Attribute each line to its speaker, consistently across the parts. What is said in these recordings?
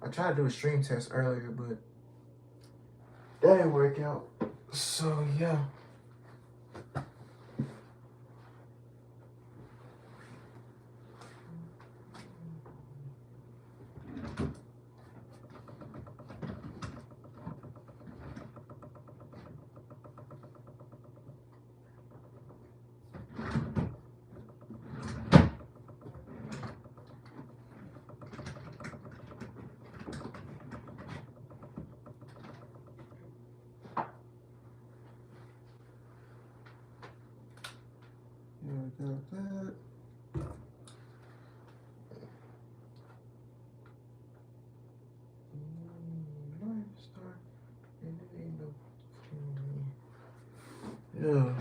Speaker 1: I tried to do a stream test earlier, but that didn't work out. So yeah. Got that. Yeah.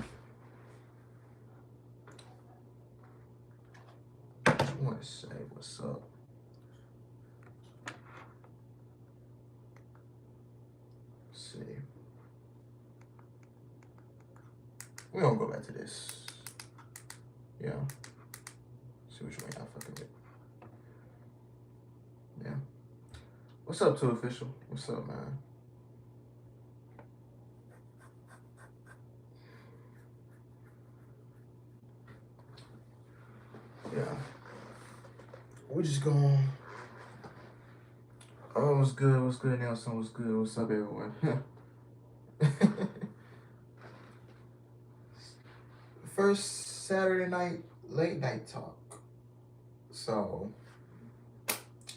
Speaker 1: Just want to say what's up. Let's see. We're gonna go back to this. Yeah. See which one y'all fucking with. Yeah. What's up, 2 Official? What's up, man? Yeah. We're just going. Oh, what's good? What's good, Nelson? What's good? What's up, everyone? First Saturday night late night talk. So,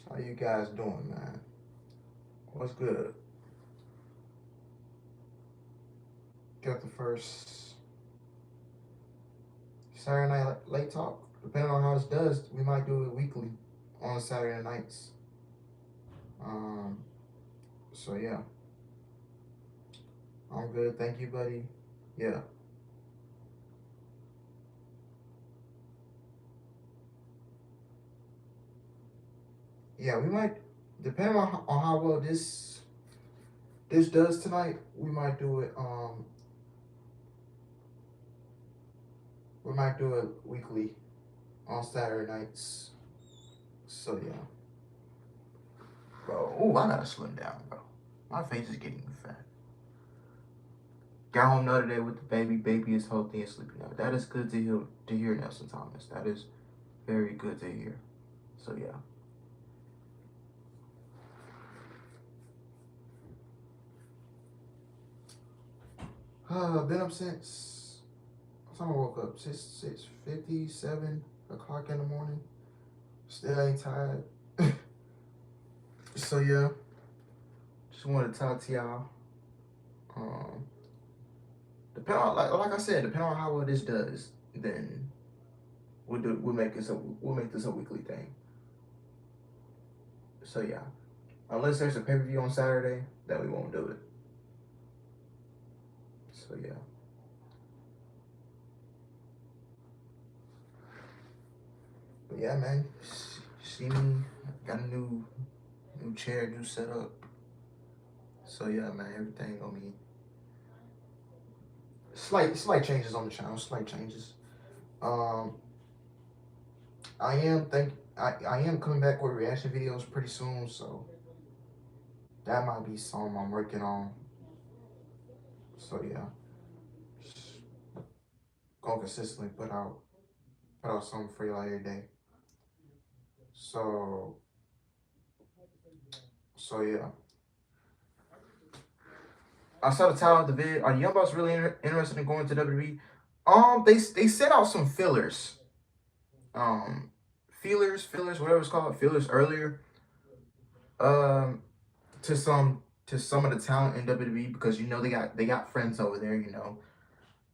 Speaker 1: how you guys doing, man? What's good? Got the first Saturday night late talk. Depending on how this does, we might do it weekly on Saturday nights. So yeah. I'm good, thank you, buddy. Yeah. Yeah, we might, depending on how well this does tonight, we might do it weekly on Saturday nights. So yeah. Bro, ooh, I gotta slim down, bro. My face is getting fat. Got home the other day with the baby. Baby is healthy and sleeping now. That is good to hear, Nelson Thomas. That is very good to hear. So yeah. Been up since what time I woke up? 6:50, 7 o'clock in the morning. Still ain't tired. So yeah. Just wanted to talk to y'all. Depending on like I said, depending on how well this does, then we'll make this a weekly thing. So yeah. Unless there's a pay-per-view on Saturday, then we won't do it. So yeah. But yeah, man. See me, got a new chair, new setup. So yeah, man, everything gonna be slight changes on the channel, slight changes. I am coming back with reaction videos pretty soon, so that might be something I'm working on. So yeah, just gonna consistently put out something for y'all every day. So yeah. I saw the title of the vid. Are the Young Bucks really interested in going to WWE? They sent out some fillers. Feelers, whatever it's called, feelers earlier. To some of the talent in WWE, because they got friends over there.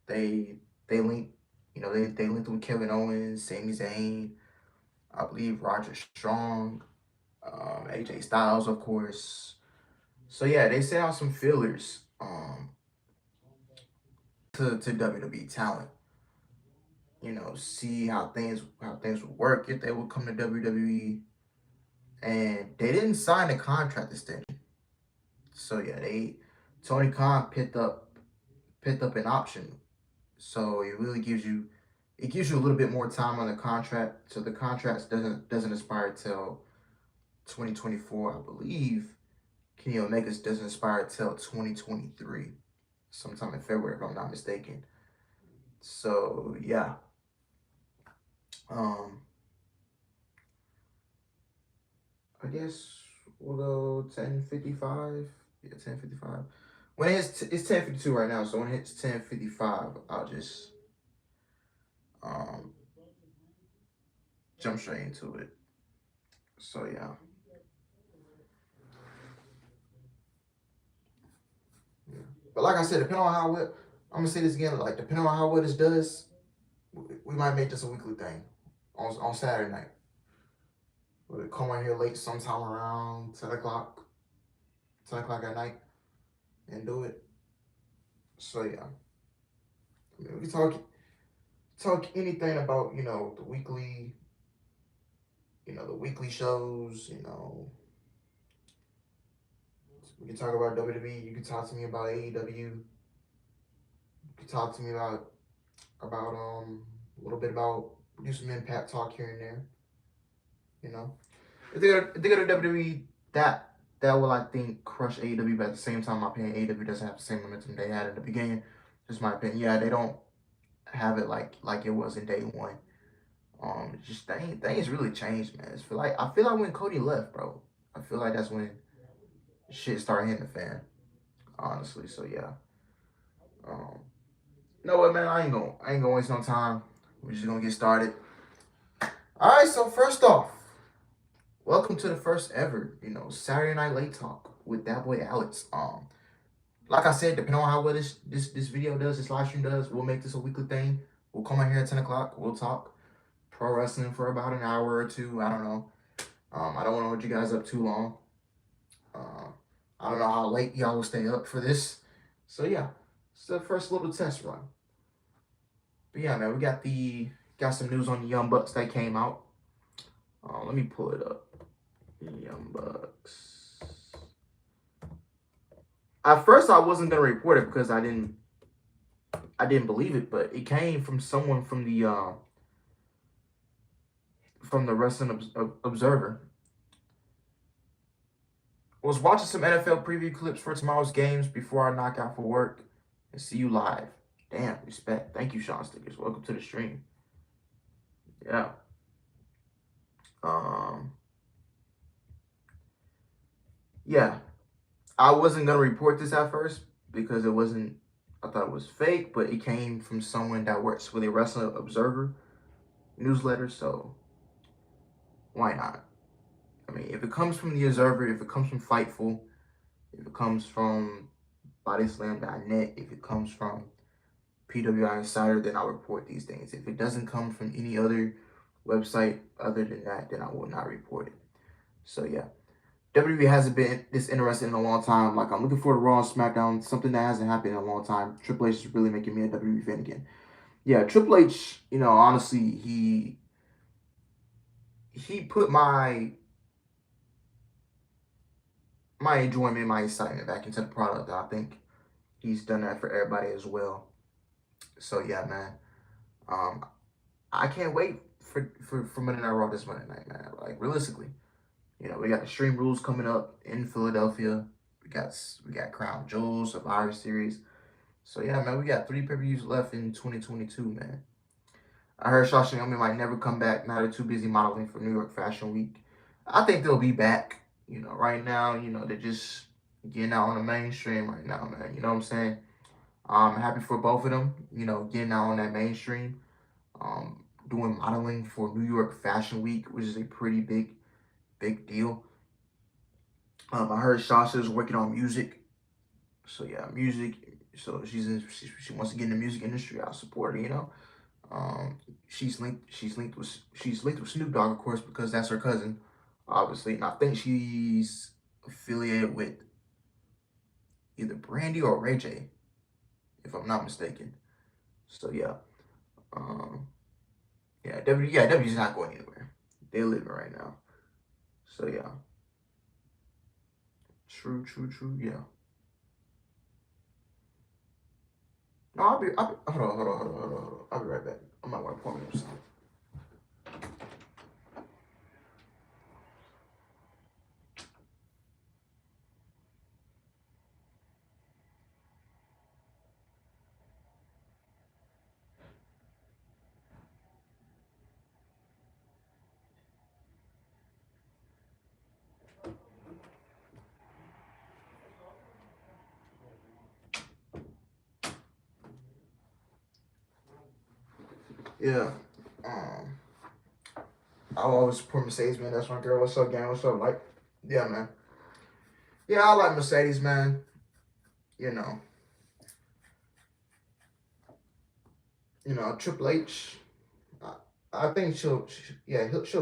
Speaker 1: They link. They linked with Kevin Owens, Sami Zayn, I believe Roger Strong, AJ Styles, of course. So yeah, they sent out some fillers to WWE talent. See how things would work if they would come to WWE. And they didn't sign a contract extension. So yeah, Tony Khan picked up an option. So it really gives you a little bit more time on the contract. So the contract doesn't expire till 2024, I believe Kenny Omega's doesn't expire till 2023, sometime in February, if I'm not mistaken. So yeah, um, I guess we'll go 10:55. Yeah, 10:55. When it's 10:52 right now, so when it hits 10:55, I'll just um jump straight into it. So yeah. Yeah. But like I said, depending on how well, I'm gonna say this again, like depending on how well this does, we might make this a weekly thing on Saturday night. We'll come on here late sometime around 10 o'clock at night and do it. So yeah. I mean, we can talk anything about, the weekly shows, we can talk about WWE, you can talk to me about AEW, you can talk to me about a little bit about do some impact talk here and there, you know. If they go to WWE, that will, I think, crush AEW, but at the same time my opinion AEW doesn't have the same momentum they had in the beginning. Just my opinion. Yeah, they don't have it like it was in day one. Just things really changed, man. I feel like when Cody left, bro, I feel like that's when shit started hitting the fan. Honestly, so yeah. Um, you know what, man? I ain't gonna waste no time. We're just gonna get started. All right. So first off, welcome to the first ever, Saturday Night Late Talk with that boy Alex. Like I said, depending on how well this video does, this live stream does, we'll make this a weekly thing. We'll come out here at 10 o'clock. We'll talk pro wrestling for about an hour or two. I don't know. I don't want to hold you guys up too long. I don't know how late y'all will stay up for this. So yeah, it's the first little test run. But yeah, man, we got some news on the Young Bucks that came out. Let me pull it up. Young Bucks. At first, I wasn't gonna report it because I didn't believe it, but it came from someone from the Wrestling Observer. I was watching some NFL preview clips for tomorrow's games before I knock out for work and see you live. Damn, respect. Thank you, Sean Stickers. Welcome to the stream. Yeah. Yeah. I wasn't gonna report this at first because I thought it was fake, but it came from someone that works for the Wrestling Observer newsletter, so why not? I mean, if it comes from the Observer, if it comes from Fightful, if it comes from BodySlam.net, if it comes from PWI Insider, then I'll report these things. If it doesn't come from any other website other than that, then I will not report it. So yeah, WWE hasn't been this interested in a long time. Like, I'm looking for the Raw and SmackDown, something that hasn't happened in a long time. Triple H is really making me a WWE fan again. Yeah, Triple H, honestly, he put my enjoyment, my excitement back into the product. I think he's done that for everybody as well. So yeah, man. I can't wait for Monday Night Raw this Monday night, man. Like, realistically, we got the Extreme Rules coming up in Philadelphia. We got Crown Jewel, Survivor Series. So yeah, man, we got 3 pay-per-views left in 2022, man. I heard Sasha Naomi might never come back. Now they're too busy modeling for New York Fashion Week. I think they'll be back. Right now, they're just getting out on the mainstream right now, man. You know what I'm saying? I'm happy for both of them, getting out on that mainstream. Doing modeling for New York Fashion Week, which is a pretty big deal. I heard Sasha's working on music. So yeah, music. So she wants to get in the music industry. I'll support her, she's linked with Snoop Dogg, of course, because that's her cousin, obviously. And I think she's affiliated with either Brandy or Ray J, if I'm not mistaken. So yeah. W's not going anywhere. They're living right now. So yeah. True, yeah. No, hold on. I'll be right back. I'm not going to point me. Yeah. I always support Mercedes, man. That's my girl. What's up, gang? What's up, like? Yeah, man. Yeah, I like Mercedes, man. You know, Triple H. I, I think she'll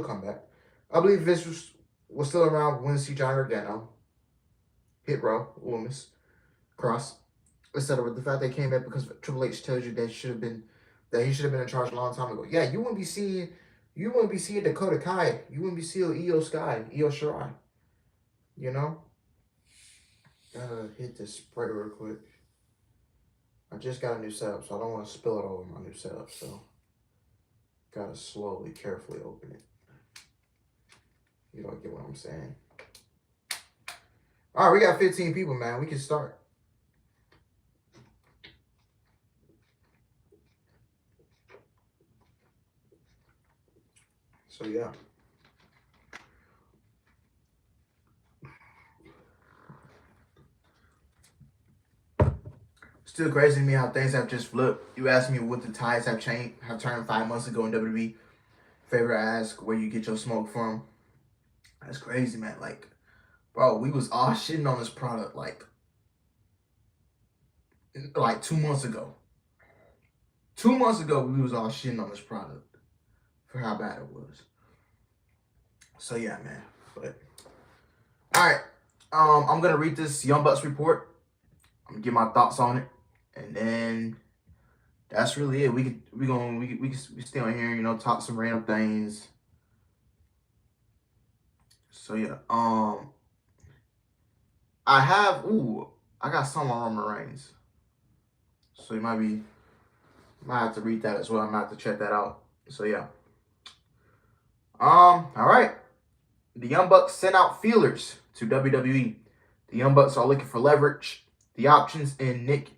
Speaker 1: come back. I believe Vince was still around when C. John Gargano hit Raw, Loomis, Cross, etc. But the fact they came back because Triple H tells you that he should have been in charge a long time ago. Yeah, you wouldn't be seeing Dakota Kai. You wouldn't be seeing Io Shirai. You know. Hit this spray real quick. I just got a new setup, so I don't want to spill it all over my new setup. So gotta slowly, carefully open it. You don't get what I'm saying. All right, we got 15 people, man. We can start. So yeah. Still crazy to me how things have just flipped. You asked me what the tides have turned 5 months ago in WWE. Favorite ask where you get your smoke from. That's crazy, man. Like, bro, we was all shitting on this product like 2 months ago. 2 months ago, we was all shitting on this product for how bad it was. So yeah, man. But all right, I'm gonna read this Young Bucks report. I'm gonna give my thoughts on it, and then that's really it. We stay on here, talk some random things. So yeah, I got some on Roman Reigns, so you might have to read that as well. I might have to check that out. So yeah, all right. The Young Bucks sent out feelers to WWE. The Young Bucks are looking for leverage. The options in Nick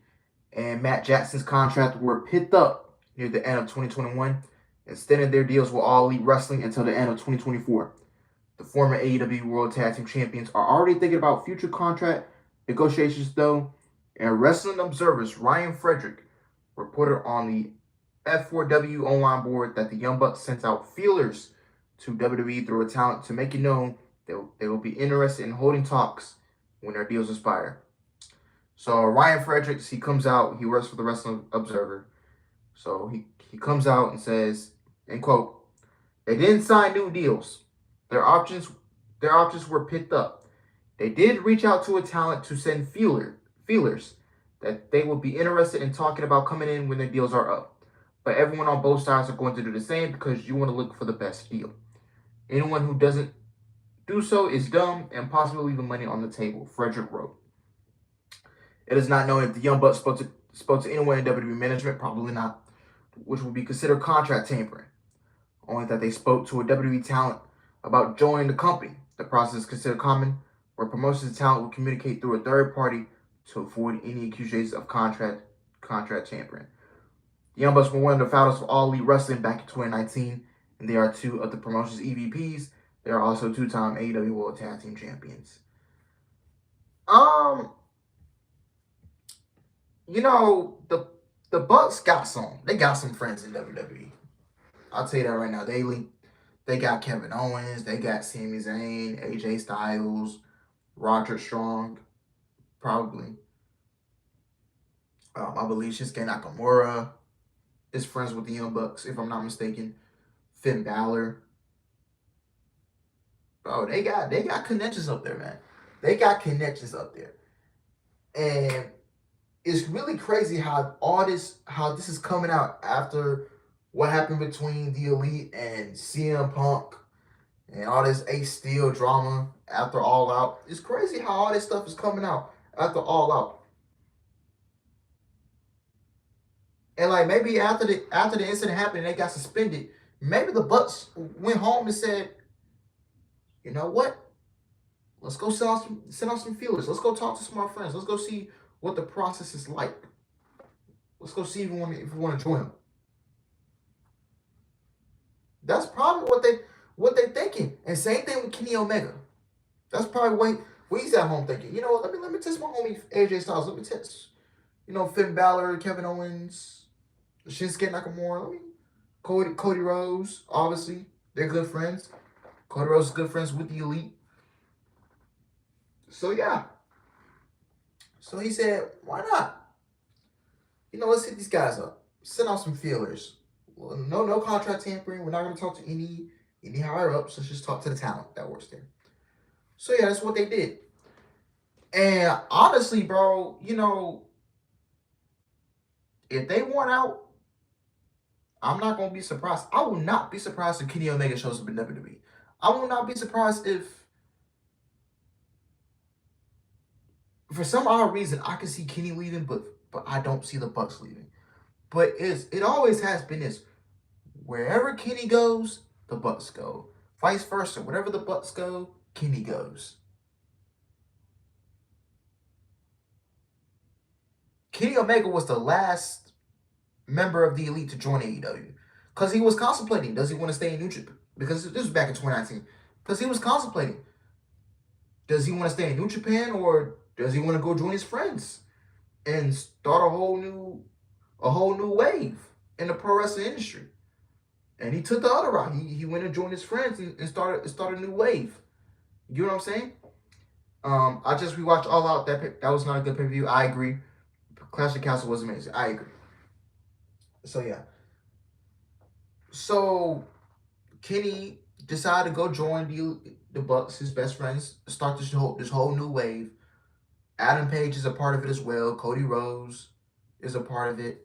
Speaker 1: and Matt Jackson's contract were picked up near the end of 2021, extending their deals with All Elite Wrestling until the end of 2024. The former AEW World Tag Team Champions are already thinking about future contract negotiations, though, and Wrestling Observer's Ryan Frederick reported on the F4W online board that the Young Bucks sent out feelers to WWE through a talent to make it known that they will be interested in holding talks when their deals expire. So Ryan Fredericks, he comes out, he works for the Wrestling Observer. So he comes out and says, and quote, they didn't sign new deals. Their options were picked up. They did reach out to a talent to send feelers that they will be interested in talking about coming in when their deals are up. But everyone on both sides are going to do the same because you want to look for the best deal. Anyone who doesn't do so is dumb and possibly leaving money on the table, Frederick wrote. It is not known if the Young Bucks spoke to anyone in WWE management, probably not, which would be considered contract tampering. Only that they spoke to a WWE talent about joining the company. The process is considered common, where promotions talent will communicate through a third party to avoid any accusations of contract tampering. The Young Bucks were one of the founders of All Elite Wrestling back in 2019, and they are two of the promotion's EVPs. They are also two-time AEW World Tag Team Champions. The Bucks got some friends in WWE. I'll tell you that right now. They got Kevin Owens, they got Sami Zayn, AJ Styles, Roderick Strong, probably. I believe Shinsuke Nakamura is friends with the Young Bucks, if I'm not mistaken. Finn Balor. Bro, they got connections up there, man. They got connections up there. And it's really crazy how this is coming out after what happened between the Elite and CM Punk and all this Ace Steel drama after All Out. It's crazy how all this stuff is coming out after All Out. And like maybe after the incident happened and they got suspended, maybe the Bucks went home and said, you know what? Let's go send out some feelers. Let's go talk to some of our friends. Let's go see what the process is like. Let's go see if we want to join them. That's probably what they thinking. And same thing with Kenny Omega. That's probably what he's at home thinking. You know what? Let me test my homie AJ Styles. Let me test, Finn Balor, Kevin Owens, Shinsuke Nakamura. Let me Cody Rhodes, obviously, they're good friends. Cody Rhodes is good friends with the Elite. So yeah. So he said, why not? Let's hit these guys up. Send out some feelers. Well, no contract tampering. We're not gonna talk to any higher ups. Let's just talk to the talent that works there. So yeah, that's what they did. And honestly, bro, if they want out, I'm not gonna be surprised. I will not be surprised if Kenny Omega shows up in WWE. I will not be surprised if, for some odd reason, I can see Kenny leaving, but I don't see the Bucks leaving. But it always has been this: wherever Kenny goes, the Bucks go. Vice versa, wherever the Bucks go, Kenny goes. Kenny Omega was the last member of the Elite to join AEW because he was contemplating: does he want to stay in New Japan? Because this was back in 2019. Because he was contemplating: does he want to stay in New Japan or does he want to go join his friends and start a whole new wave in the pro wrestling industry? And he took the other route. He went and joined his friends and started a new wave. You know what I'm saying? I just rewatched All Out. That was not a good pay-per-view. I agree. Clash of Castle was amazing. I agree. So yeah. So Kenny decided to go join the Bucks, his best friends, start this whole new wave. Adam Page is a part of it as well. Cody Rhodes is a part of it.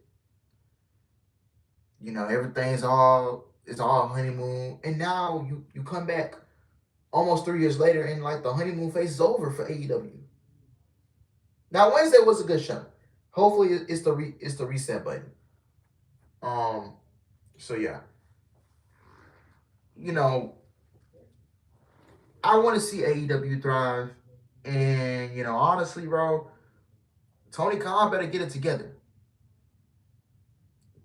Speaker 1: Everything's all honeymoon. And now you come back almost 3 years later and like the honeymoon phase is over for AEW. Now Wednesday was a good show. Hopefully it's the reset button. So yeah. I want to see AEW thrive. And honestly, bro, Tony Khan better get it together.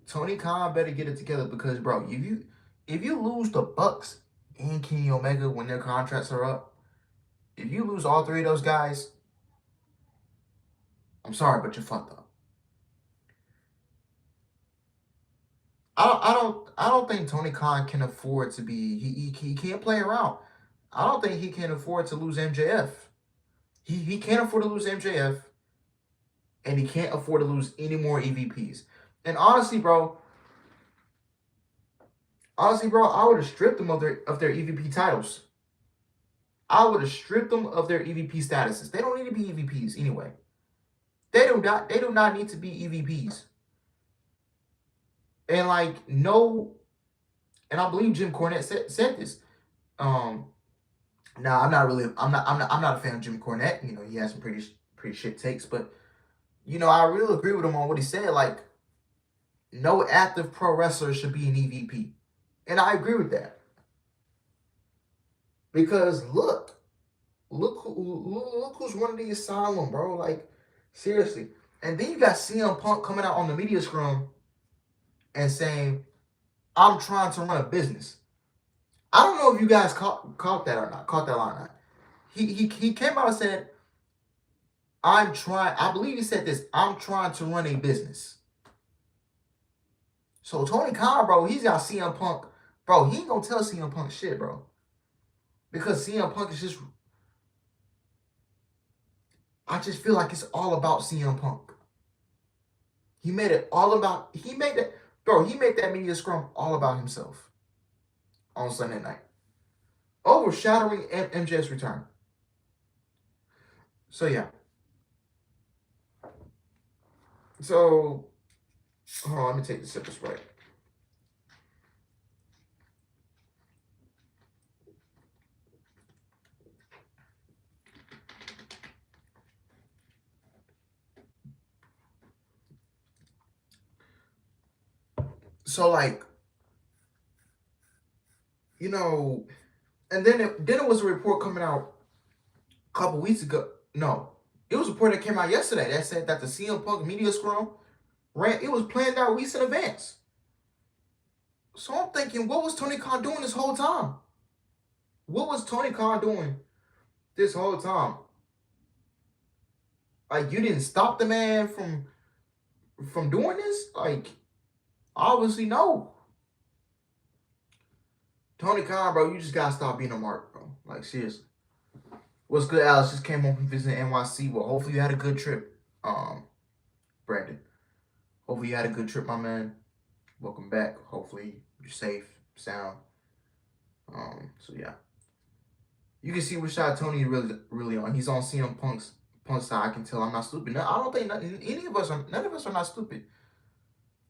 Speaker 1: Tony Khan better get it together because, bro, if you lose the Bucks and Kenny Omega when their contracts are up, if you lose all three of those guys, I'm sorry, but you're fucked up. I don't think Tony Khan can afford to be. He can't play around. I don't think he can afford to lose MJF. He can't afford to lose MJF, and he can't afford to lose any more EVPs. And honestly, bro, I would have stripped them of their EVP titles. I would have stripped them of their EVP statuses. They don't need to be EVPs anyway. They do not need to be EVPs. And and I believe Jim Cornette said this. Now I'm not a fan of Jim Cornette. He has some pretty shit takes, but I really agree with him on what he said. Like, no active pro wrestler should be an EVP, and I agree with that. Because look who's running the asylum, bro. Like, seriously. And then you got CM Punk coming out on the media scrum and saying, I'm trying to run a business. I don't know if you guys caught that or not. Caught that line or not. He came out and said, I believe he said this, I'm trying to run a business. So Tony Khan, bro, he's got CM Punk. Bro, he ain't gonna tell CM Punk shit, bro. Because CM Punk is just, I just feel like it's all about CM Punk. He made that media scrum all about himself on Sunday night, overshadowing MJF's return. So yeah. So, hold on, let me take the sip of Sprite. So and then it was a report coming out a couple weeks ago. No, it was a report that came out yesterday that said that the CM Punk media scrum it was planned out weeks in advance. So I'm thinking, what was Tony Khan doing this whole time? What was Tony Khan doing this whole time? Like, you didn't stop the man from doing this? Like, obviously no. Tony Khan, bro, you just gotta stop being a mark, bro. Like seriously. What's good, Alex? Just came home from visiting NYC. Well, hopefully you had a good trip, Brandon. Hopefully you had a good trip, my man. Welcome back. Hopefully you're safe, sound. So yeah, you can see which side Tony really on. He's on CM Punk's side. I can tell. I'm not stupid. No, I don't think any of us are. None of us are not stupid.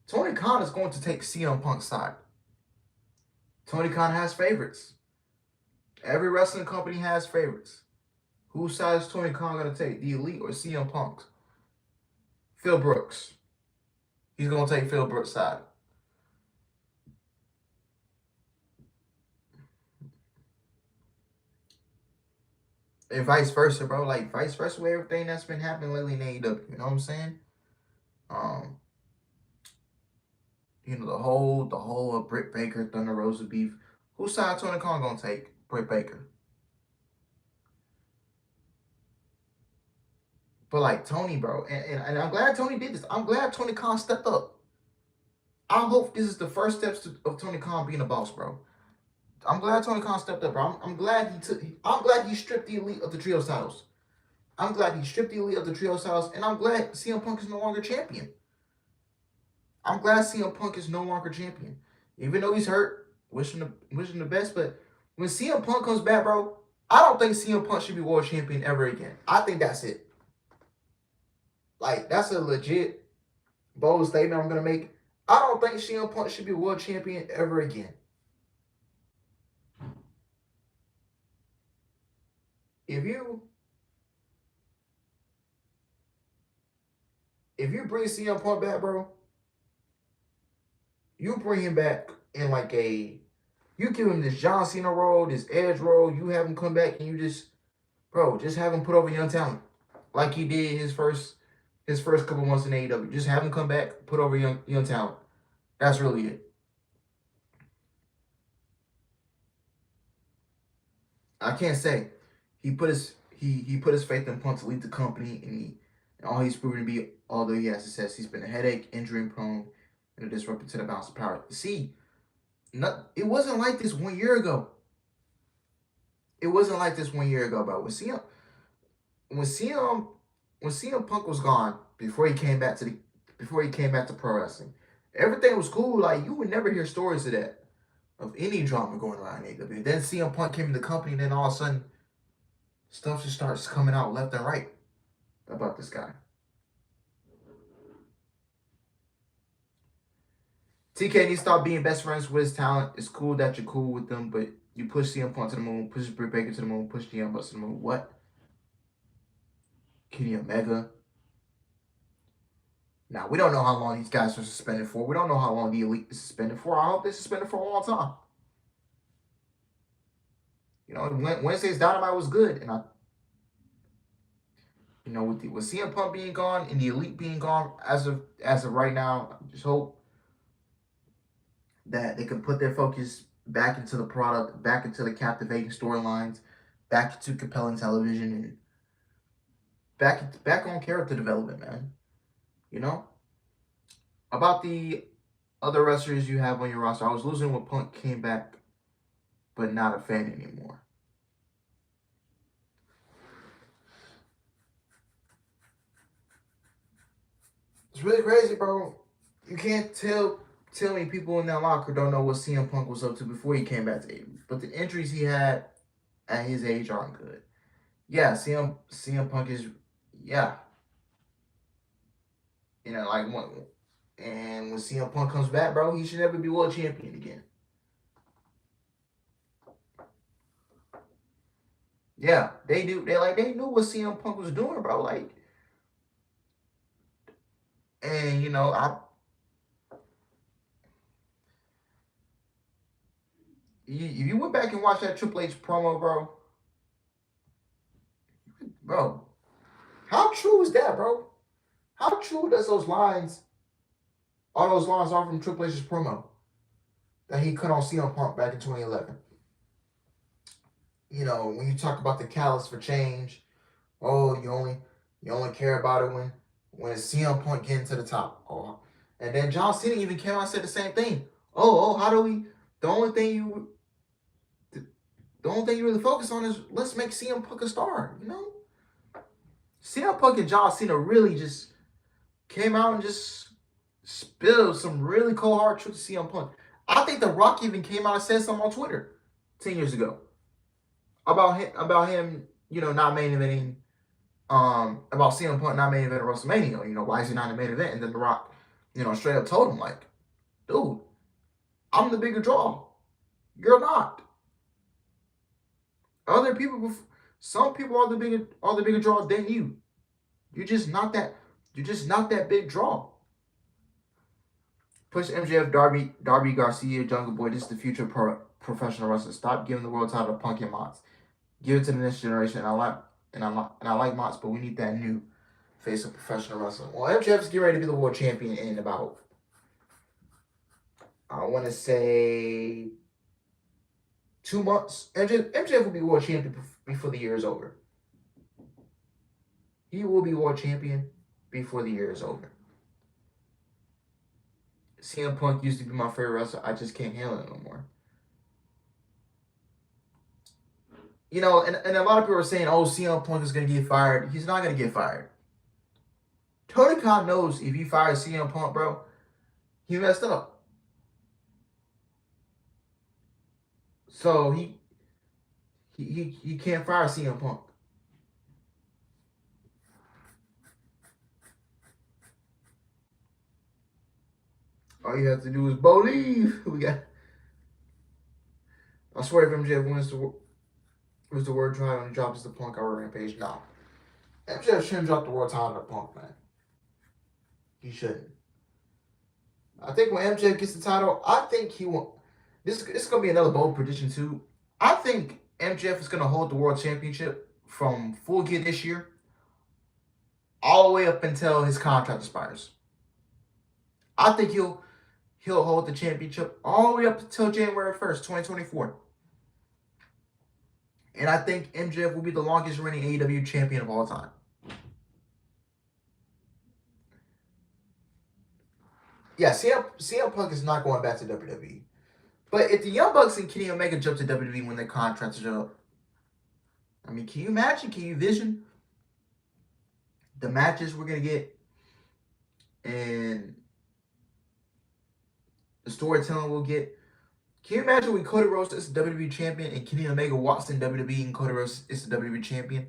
Speaker 1: Tony Khan is going to take CM Punk's side. Tony Khan has favorites. Every wrestling company has favorites. Whose side is Tony Khan gonna take? The Elite or CM Punk's? Phil Brooks. He's gonna take Phil Brooks' side. And vice versa, bro. Like vice versa with everything that's been happening lately in AEW. You know what I'm saying? Um, the whole Britt Baker Thunder Rosa beef. Whose side Tony Khan gonna take? Britt Baker. But like Tony, bro, and I'm glad Tony did this. I'm glad Tony Khan stepped up. I hope this is the first steps of Tony Khan being a boss, bro. I'm glad Tony Khan stepped up, bro. I'm glad he took. I'm glad he stripped the Elite of the trios titles. I'm glad he stripped the Elite of the trios titles, and I'm glad CM Punk is no longer champion. I'm glad CM Punk is no longer champion, even though he's hurt. Wishing the best, but when CM Punk comes back, bro, I don't think CM Punk should be world champion ever again. I think that's it. Like that's a legit bold statement I'm gonna make. I don't think CM Punk should be world champion ever again. If you bring CM Punk back, bro, you bring him back in like you give him this John Cena role, this Edge role. You have him come back and you just have him put over young talent like he did his first couple months in AEW. Just have him come back, put over young talent. That's really it. I can't say he put his faith in Punk to lead the company, and all he's proven to be, although he has success, he's been a headache, injury prone, and a disruptor to the balance of power. See, it wasn't like this 1 year ago. It wasn't like this 1 year ago, bro. When CM Punk was gone before he came back to pro wrestling, everything was cool. Like you would never hear stories of that, of any drama going around in AEW. Then CM Punk came in the company, and then all of a sudden, stuff just starts coming out left and right about this guy. TK needs to stop being best friends with his talent. It's cool that you're cool with them, but you push CM Punk to the moon, push Britt Baker to the moon, push the Young Bucks to the moon. What? Kenny Omega. Now, we don't know how long these guys are suspended for. We don't know how long the Elite is suspended for. I hope they're suspended for a long time. You know, Wednesday's Dynamite was good, and with CM Punk being gone and the Elite being gone as of right now, I just hope that they can put their focus back into the product, back into the captivating storylines, back into compelling television, and back on character development, man. You know? About the other wrestlers you have on your roster, I was losing when Punk came back, but not a fan anymore. It's really crazy, bro. You can't tell me people in that locker don't know what CM Punk was up to before he came back to AEW. But the injuries he had at his age aren't good. Yeah, CM Punk is, yeah. Like and when CM Punk comes back, bro, he should never be world champion again. Yeah, they do. They knew what CM Punk was doing, bro. Like, and if you went back and watched that Triple H promo, bro, how true is that, bro? How true does all those lines are from Triple H's promo that he cut on CM Punk back in 2011? When you talk about the catalyst for change, oh, you only care about it when CM Punk getting to the top. Oh, and then John Cena even came out and said the same thing. How do we? The only thing The only thing you really focus on is let's make CM Punk a star. CM Punk and John Cena really just came out and just spilled some really cold hard truth to CM Punk. I think The Rock even came out and said something on Twitter 10 years ago about him, not main eventing, about CM Punk not main event at WrestleMania. Why is he not in the main event? And then The Rock, straight up told him like, dude, I'm the bigger draw. You're not. Other people, some people are the bigger draw than you. You're just not that. You're just not that big draw. Push MJF, Darby Garcia, Jungle Boy. This is the future professional wrestler. Stop giving the world title to Punk and Mox. Give it to the next generation. I like Mox, but we need that new face of professional wrestling. Well, MJF's getting ready to be the world champion in about, I want to say, 2 months. MJF will be world champion before the year is over. He will be world champion before the year is over. CM Punk used to be my favorite wrestler. I just can't handle it no more. And a lot of people are saying, oh, CM Punk is going to get fired. He's not going to get fired. Tony Khan knows if he fires CM Punk, bro, he messed up. So he can't fire CM Punk. All you have to do is believe. I swear if MJF wins the world title and he drops the Punk over Rampage, no. MJF shouldn't drop the world title to Punk, man. He shouldn't. I think when MJF gets the title, I think he won't. This is going to be another bold prediction, too. I think MJF is going to hold the world championship from Full Gear this year all the way up until his contract expires. I think he'll hold the championship all the way up until January 1st, 2024. And I think MJF will be the longest reigning AEW champion of all time. Yeah, CM Punk is not going back to WWE. But if the Young Bucks and Kenny Omega jump to WWE when their contracts are up, I mean, can you imagine? Can you vision the matches we're going to get and the storytelling we'll get? Can you imagine when Cody Rhodes is the WWE champion and Kenny Omega walks in WWE and Cody Rhodes is the WWE champion?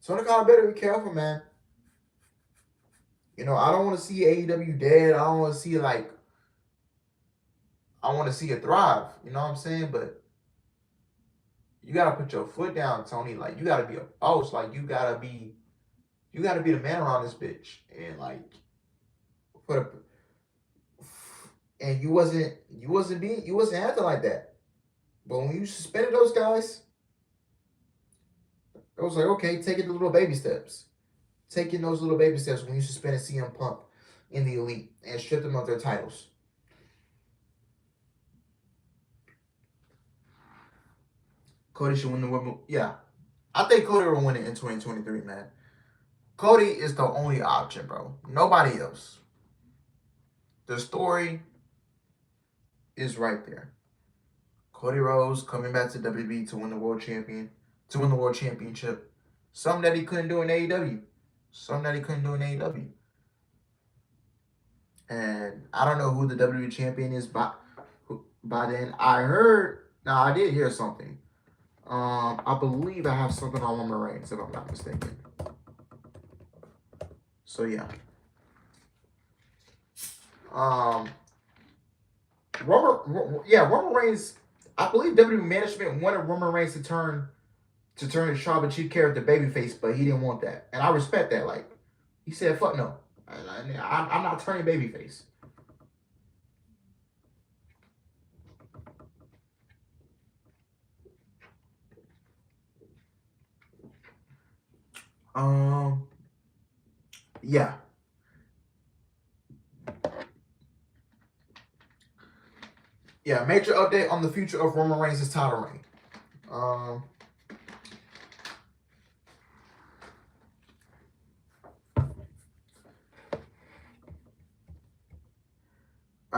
Speaker 1: Tony Khan better be careful, man. I don't want to see AEW dead. I don't want to see I want to see it thrive. You know what I'm saying? But you gotta put your foot down, Tony. Like, you gotta be a boss. Like, you gotta be the man around this bitch. And and you wasn't acting like that. But when you suspended those guys, it was like, okay, take it to little baby steps. Taking those little baby steps when you suspended CM Punk in the Elite and stripped them of their titles. Cody should win the World. Yeah. I think Cody will win it in 2023, man. Cody is the only option, bro. Nobody else. The story is right there. Cody Rhodes coming back to WWE to win the world championship. Something that he couldn't do in AEW. And I don't know who the WWE champion is by then. I did hear something. I believe I have something on Roman Reigns, if I'm not mistaken. So yeah. Roman Reigns. I believe WWE management wanted Roman Reigns to turn his tribal chief character babyface, but he didn't want that, and I respect that. Like, he said, "Fuck no, I'm not turning babyface." Yeah. Yeah, major update on the future of Roman Reigns' title reign.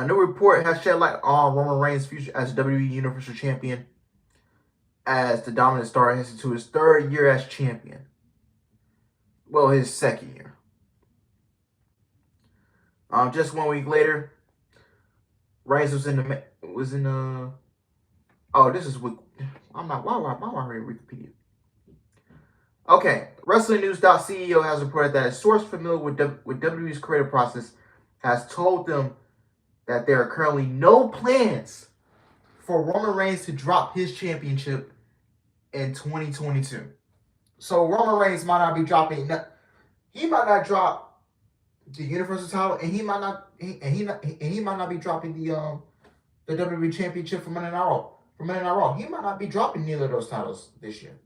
Speaker 1: A new report has shed light on Roman Reigns' future as WWE Universal Champion, as the dominant star heads into his third year as champion. Well, his second year. Just 1 week later, Reigns was in the. Oh, this is with. I'm not. Why am I reading Wikipedia? Okay, WrestlingNews.ceo has reported that a source familiar with WWE's creative process has told them that there are currently no plans for Roman Reigns to drop his championship in 2022. So Roman Reigns might not be dropping. He might not drop the Universal title, and he might not. He might not be dropping the WWE Championship for Monday Night Raw. He might not be dropping neither of those titles this year.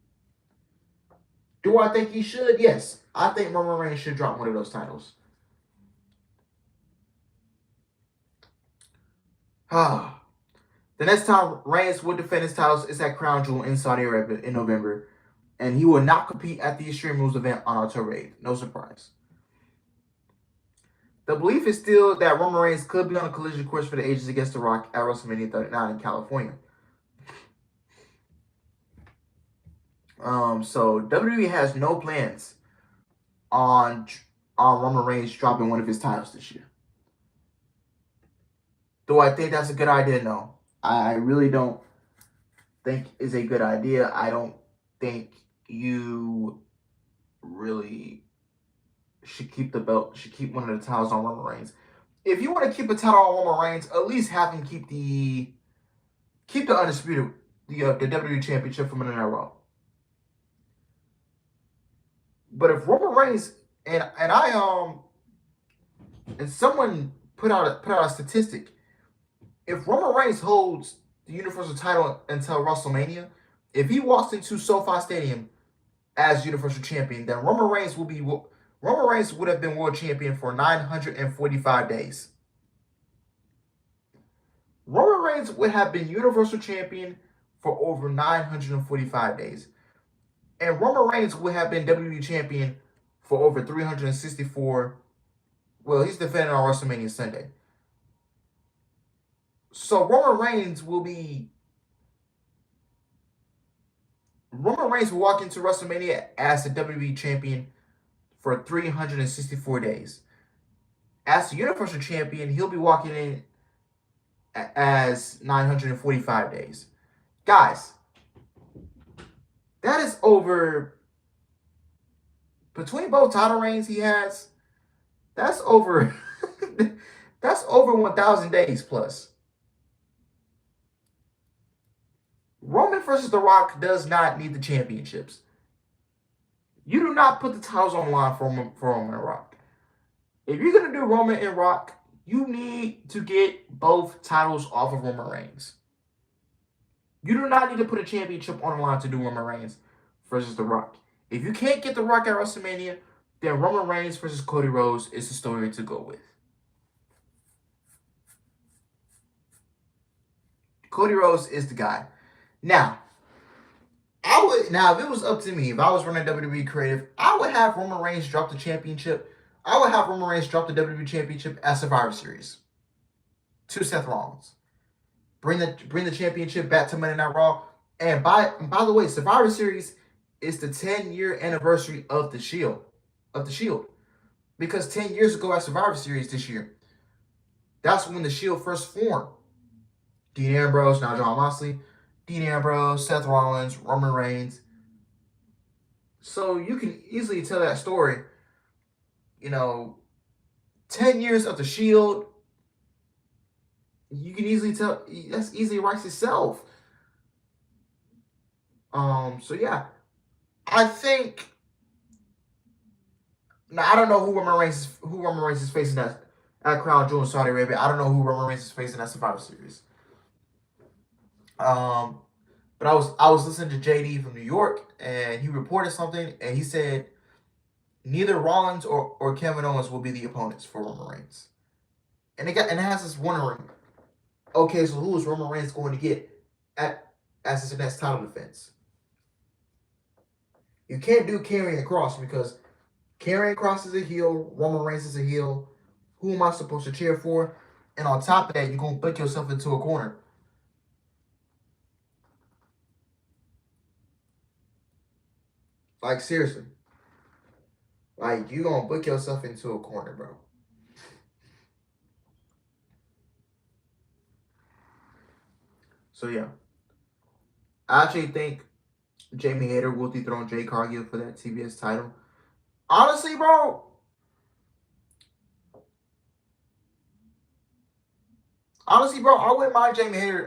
Speaker 1: Do I think he should? Yes, I think Roman Reigns should drop one of those titles. The next time Reigns will defend his titles is at Crown Jewel in Saudi Arabia in November, and he will not compete at the Extreme Rules event on October 8th. No surprise. The belief is still that Roman Reigns could be on a collision course for the ages against The Rock at WrestleMania 39 in California. So WWE has no plans on Roman Reigns dropping one of his titles this year. Do I think that's a good idea? No. I really don't think it's a good idea. I don't think you really should keep the belt, should keep one of the titles on Roman Reigns. If you want to keep a title on Roman Reigns, at least have him keep the undisputed, the WWE Championship for Monday Night Raw. But if Roman Reigns and someone put out a statistic, if Roman Reigns holds the Universal title until WrestleMania, if he walks into SoFi Stadium as Universal Champion, then Roman Reigns would have been World Champion for 945 days. Roman Reigns would have been Universal Champion for over 945 days. And Roman Reigns would have been WWE Champion for over 364. Well, he's defending on WrestleMania Sunday. So Roman Reigns will walk into WrestleMania as the WWE Champion for 364 days. As the Universal Champion, he'll be walking in as 945 days. Guys, that is over, between both title reigns he has, that's over that's over 1,000 days plus. Roman versus The Rock does not need the championships. You do not put the titles on the line for Roman and Rock. If you're going to do Roman and Rock, you need to get both titles off of Roman Reigns. You do not need to put a championship on the line to do Roman Reigns versus The Rock. If you can't get The Rock at WrestleMania, then Roman Reigns versus Cody Rhodes is the story to go with. Cody Rhodes is the guy. Now, if it was up to me, if I was running WWE Creative, I would have Roman Reigns drop the championship. I would have Roman Reigns drop the WWE Championship at Survivor Series to Seth Rollins. Bring the championship back to Monday Night Raw. And by the way, Survivor Series is the 10-year anniversary of the Shield. Because 10 years ago at Survivor Series this year, that's when the Shield first formed. Dean Ambrose, now Jon Moxley, Dean Ambrose, Seth Rollins, Roman Reigns. So you can easily tell that story. 10 years of the Shield, you can easily tell, that's easily writes itself. So yeah, I think, now I don't know who Roman Reigns is facing at Crown Jewel in Saudi Arabia. I don't know who Roman Reigns is facing at Survivor Series. But I was listening to JD from New York, and he reported something, and he said neither Rollins or Kevin Owens will be the opponents for Roman Reigns. And it has us wondering, okay, so who is Roman Reigns going to get as his next title defense? You can't do Karrion Kross because Karrion Kross is a heel, Roman Reigns is a heel. Who am I supposed to cheer for? And on top of that, you're gonna book yourself into a corner. Like seriously. Like you gonna book yourself into a corner, bro. So yeah. I actually think Jamie Hayter will dethrone Jay Cargill for that TBS title. Honestly, bro. Honestly, bro, I wouldn't mind Jamie Hayter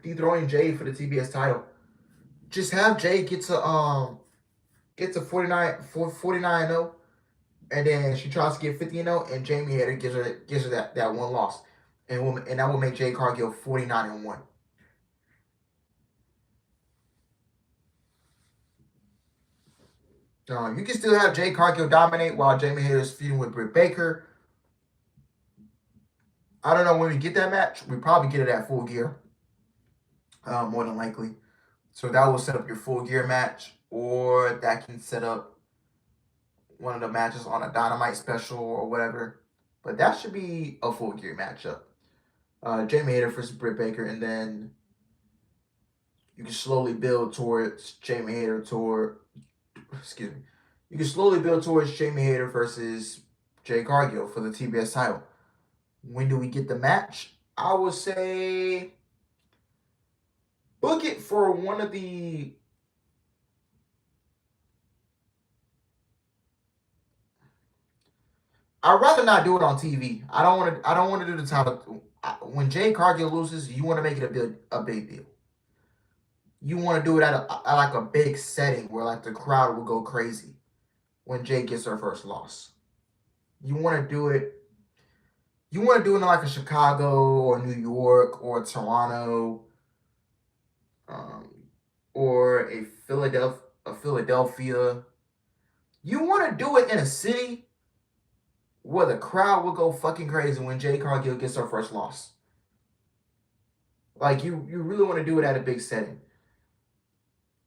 Speaker 1: dethroning Jay for the TBS title. Just have Jay get to 49-0, and then she tries to get 50-0, and Jamie Hayter gives her that one loss. And that will make Jay Cargill 49-1. You can still have Jay Cargill dominate while Jamie Hayter is feuding with Britt Baker. I don't know when we get that match. We probably get it at Full Gear, more than likely. So that will set up your Full Gear match, or that can set up one of the matches on a Dynamite special or whatever. But that should be a Full Gear matchup. Jamie Hayter versus Britt Baker, and then you can slowly build towards Jamie Hayter excuse me. You can slowly build towards Jamie Hayter versus Jay Cargill for the TBS title. When do we get the match? I would say book it for one of the. I'd rather not do it on TV. I don't want to. I don't want to do the title. When Jay Cargill loses, you want to make it a big deal. You want to do it at like a big setting where like the crowd will go crazy when Jay gets her first loss. You want to do it. You want to do it in like a Chicago or New York or Toronto, um, or a Philadelphia. You want to do it in a city where the crowd will go fucking crazy when Jay Cargill gets her first loss. Like you really want to do it at a big setting.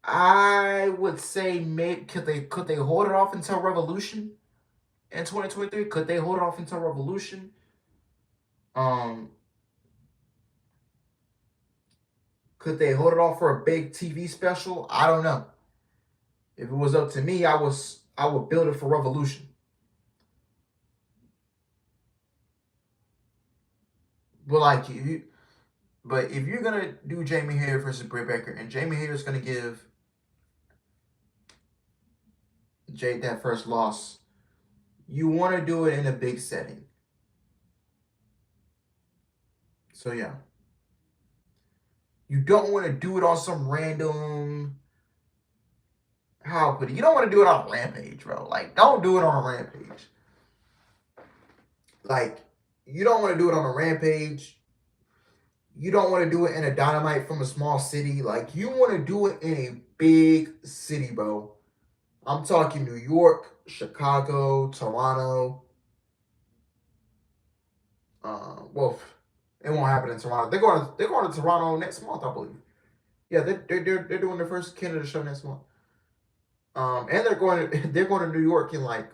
Speaker 1: I would say maybe could they hold it off until Revolution in 2023? Could they hold it off until Revolution? Um, could they hold it off for a big TV special? I don't know. If it was up to me, I would build it for Revolution. But like if you're gonna do Jamie Hayter versus Britt Baker, and Jamie Hayter's gonna give Jade that first loss, you want to do it in a big setting. So yeah, you don't want to do it on some random. How put it? You don't want to do it on a Rampage, bro. Like, don't do it on a Rampage. Like, you don't want to do it on a Rampage. You don't want to do it in a Dynamite from a small city. Like, you want to do it in a big city, bro. I'm talking New York, Chicago, Toronto. Well, it won't happen in Toronto. They're going to Toronto next month, I believe. Yeah, they're doing their first Canada show next month. And they're going to New York in like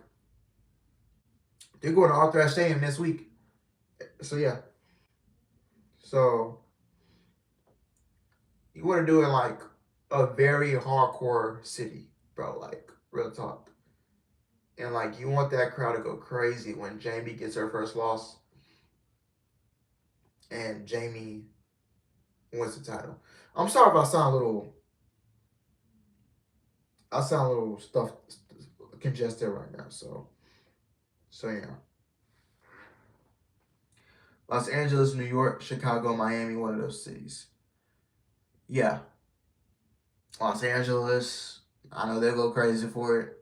Speaker 1: they're going to Arthur Ashe Stadium next week. So yeah, so you want to do it in like a very hardcore city, bro. Like real talk, and like you want that crowd to go crazy when Jamie gets her first loss, and Jamie wins the title. I'm sorry if I sound a little. I sound a little stuff congested right now. So yeah. Los Angeles, New York, Chicago, Miami, one of those cities. Yeah. Los Angeles. I know they'll go crazy for it.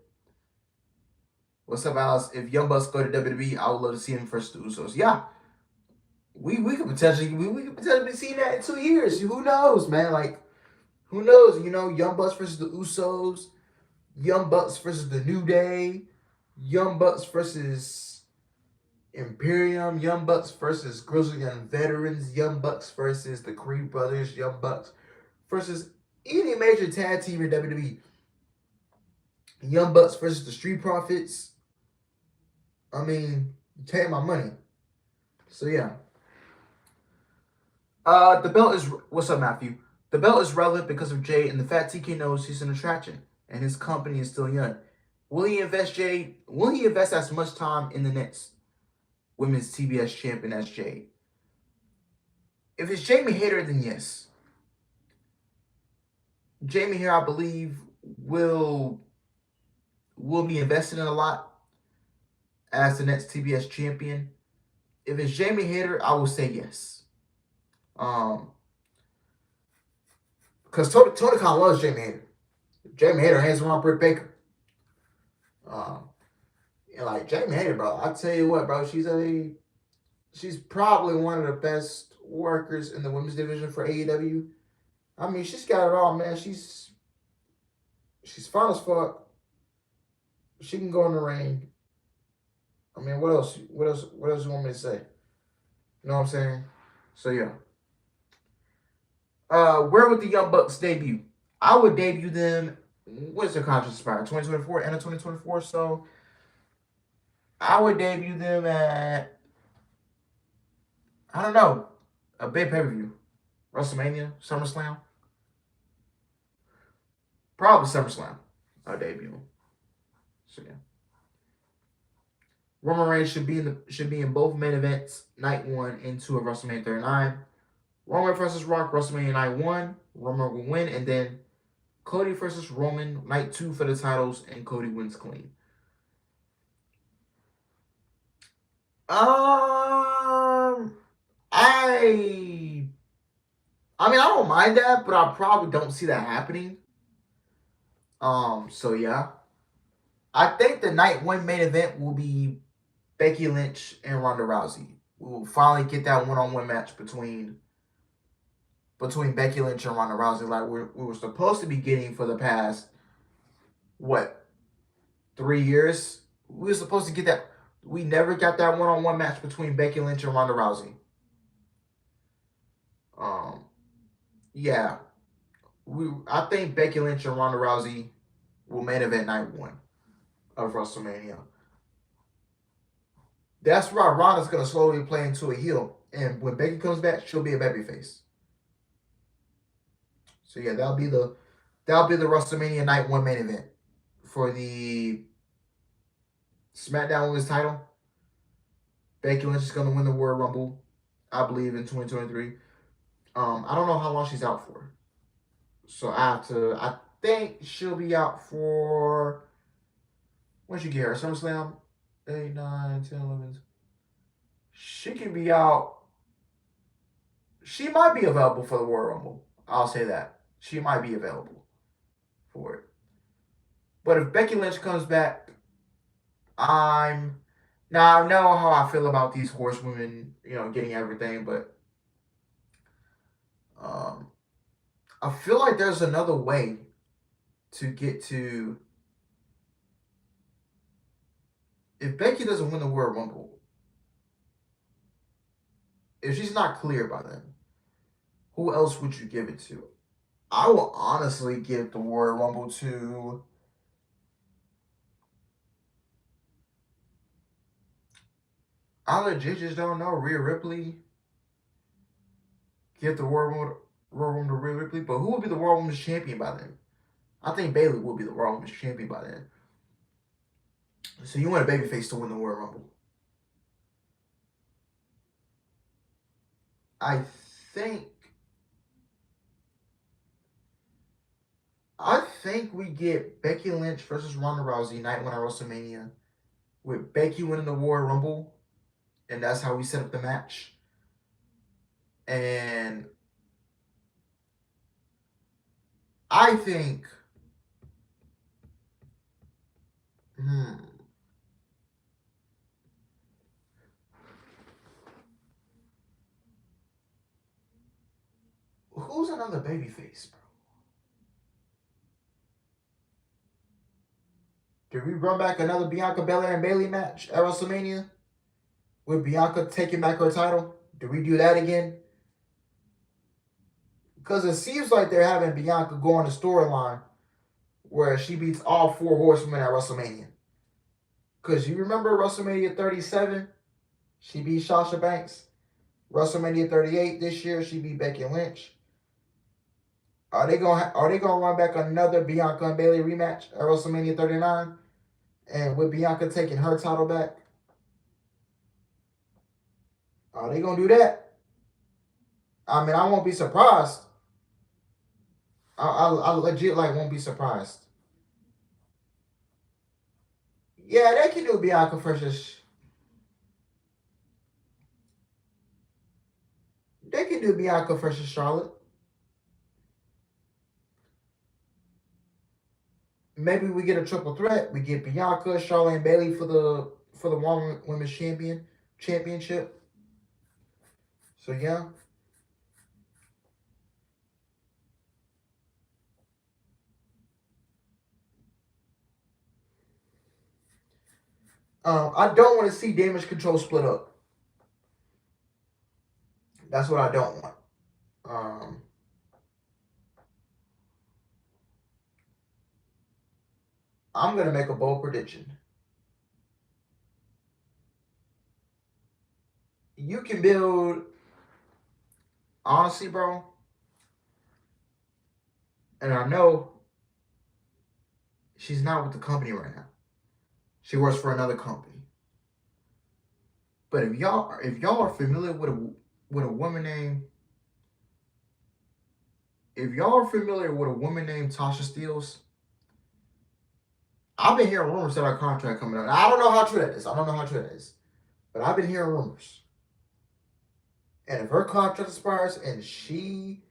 Speaker 1: What's up, Alice? If Young Bucks go to WWE, I would love to see him versus the Usos. Yeah. We could potentially be seeing that in 2 years. Who knows, man? Like, who knows? Young Bucks versus the Usos, Young Bucks versus the New Day, Young Bucks versus Imperium, Young Bucks versus Grizzly Young Veterans, Young Bucks versus the Creed Brothers, Young Bucks versus any major tag team in WWE. Young Bucks versus the Street Profits. I mean, take my money. So yeah. The belt is what's up, Matthew? The belt is relevant because of Jay and the fact TK knows he's an attraction and his company is still young. Will he invest Jay? Will he invest as much time in the next women's TBS champion as Jay? If it's Jamie Hayter, then yes. Jamie here, I believe, will will be invested in a lot as the next TBS champion. If it's Jamie Hayter, I will say yes. Because Tony Khan loves Jamie Hayter. Jamie Hayter hands around Britt Baker. Like Jamie Hayter, bro. I tell you what, bro. She's probably one of the best workers in the women's division for AEW. I mean, she's got it all, man. She's fun as fuck. She can go in the ring. I mean, what else? What else you want me to say? You know what I'm saying? So yeah. Where would the Young Bucks debut? I would debut them. What's their contract expire? 2024, end of 2024. So I would debut them at, I don't know, a big pay per view, WrestleMania, SummerSlam, probably SummerSlam. I'll debut them. So yeah. Roman Reigns should be in both main events, night 1 and 2 of WrestleMania 39. Roman versus Rock, WrestleMania night 1. Roman will win, and then Cody versus Roman, night 2 for the titles, and Cody wins clean. I mean, I don't mind that, but I probably don't see that happening. So yeah. I think the night 1 main event will be Becky Lynch and Ronda Rousey. We will finally get that one-on-one match between Becky Lynch and Ronda Rousey, like we were supposed to be getting for the past, what, 3 years? We were supposed to get that. We never got that one-on-one match between Becky Lynch and Ronda Rousey. Yeah. I think Becky Lynch and Ronda Rousey will main event night 1 of WrestleMania. That's why Ronda's gonna slowly play into a heel, and when Becky comes back, she'll be a babyface. So yeah, that'll be the WrestleMania night 1 main event for the SmackDown Women's title. Becky Lynch is gonna win the Royal Rumble, I believe, in 2023. I don't know how long she's out for, so I think she'll be out for, when she get her SummerSlam, 8, 9, 10, 11. She can be out. She might be available for the Royal Rumble. I'll say that. She might be available for it. But if Becky Lynch comes back, now I know how I feel about these horsewomen, getting everything, but I feel like there's another way to get to. If Becky doesn't win the Royal Rumble, if she's not clear by then, who else would you give it to? I will honestly give the Royal Rumble to. I legit just don't know. Rhea Ripley. Give the Royal Rumble to Rhea Ripley, but who will be the Royal Women's Champion by then? I think Bayley will be the Royal Women's Champion by then. So you want a babyface to win the Royal Rumble? I think we get Becky Lynch versus Ronda Rousey night 1 at WrestleMania, with Becky winning the Royal Rumble, and that's how we set up the match. And I think, who's another babyface, bro? Did we run back another Bianca Belair and Bayley match at WrestleMania with Bianca taking back her title? Did we do that again? Because it seems like they're having Bianca go on a storyline where she beats all 4 horsemen at WrestleMania. Because you remember WrestleMania 37? She beat Sasha Banks. WrestleMania 38 this year, she beat Becky Lynch. Are they gonna run back another Bianca and Bayley rematch at WrestleMania 39? And with Bianca taking her title back? Are they gonna do that? I mean, I won't be surprised. I legit like won't be surprised. Yeah, they can do Bianca versus. They can do Bianca versus Charlotte. Maybe we get a triple threat. We get Bianca, Charlotte, and Bayley for the women's championship. So yeah. I don't want to see Damage Control split up. That's what I don't want. I'm gonna make a bold prediction. You can build, honestly, bro. And I know she's not with the company right now. She works for another company. But if y'all are familiar with a woman named if y'all are familiar with a woman named Tasha Steeles, I've been hearing rumors that her contract coming out. I don't know how true that is. I don't know how true that is. But I've been hearing rumors. And if her contract expires and she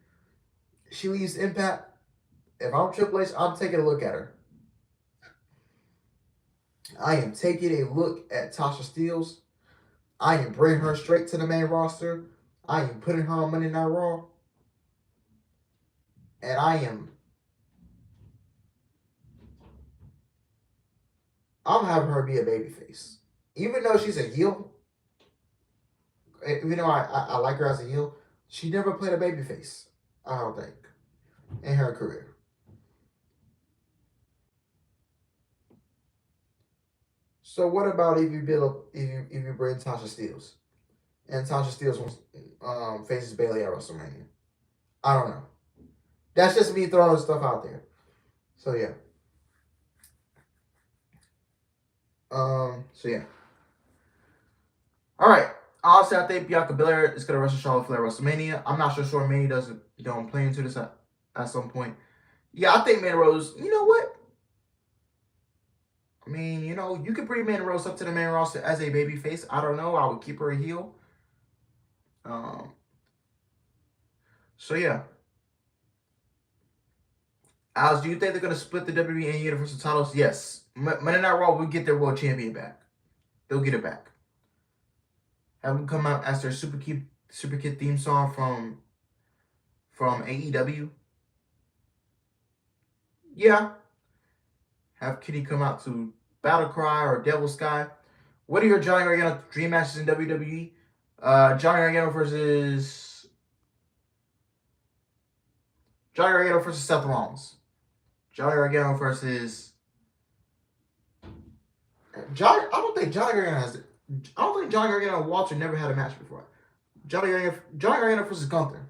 Speaker 1: leaves Impact, if I'm Triple H, I'm taking a look at her. I am taking a look at Tasha Steeles. I am bringing her straight to the main roster. I am putting her on Monday Night Raw. And I'm having her be a babyface. Even though she's a heel, even though I like her as a heel, she never played a babyface, I don't think, in her career. So what about if you bring Tasha Steeles and Tasha Steeles faces Bayley at WrestleMania? I don't know. That's just me throwing stuff out there. So yeah. So yeah. All right. Honestly, I think Bianca Belair is gonna wrestle Charlotte Flair at WrestleMania. I'm not sure Mania don't play into this at some point. Yeah, I think Mandy Rose. You know what? I mean, you could bring Mandy Rose up to the main roster as a babyface. I don't know. I would keep her a heel. So yeah. Alex, do you think they're gonna split the WWE and Universal titles? Yes. Monday Night Raw will get their world champion back. They'll get it back. Have them come out as their Super Kid theme song from AEW. Yeah. Have Kitty come out to Battle Cry or Devil Sky. What are your Johnny Gargano dream matches in WWE? Johnny Gargano versus Seth Rollins. Johnny Gargano versus Johnny. I don't think Johnny Gargano and Walter never had a match before. Johnny Gargano versus Gunther.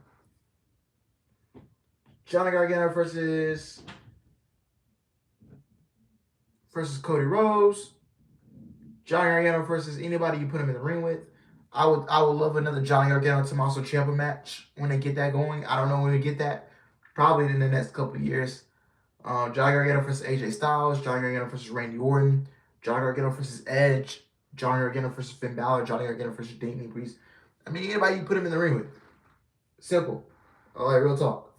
Speaker 1: Johnny Gargano versus Cody Rhodes. Johnny Gargano versus anybody you put him in the ring with. I would love another Johnny Gargano Tommaso Ciampa match when they get that going. I don't know when we get that. Probably in the next couple of years. Johnny Gargano versus AJ Styles. Johnny Gargano versus Randy Orton. Johnny Gargano versus Edge. Johnny Gargano versus Finn Balor. Johnny Gargano versus Damian Priest. I mean, anybody you put him in the ring with. Simple. All right, real talk.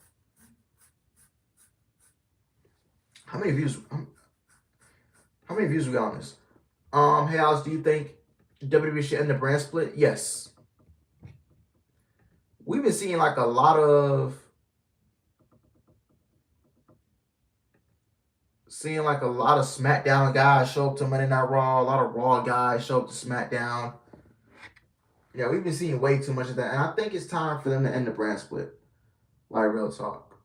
Speaker 1: How many views we got on this? Hey Alex, do you think WWE should end the brand split? Yes. We've been seeing like a lot of SmackDown guys show up to Monday Night Raw. A lot of Raw guys show up to SmackDown. Yeah, we've been seeing way too much of that. And I think it's time for them to end the brand split. Like, real talk.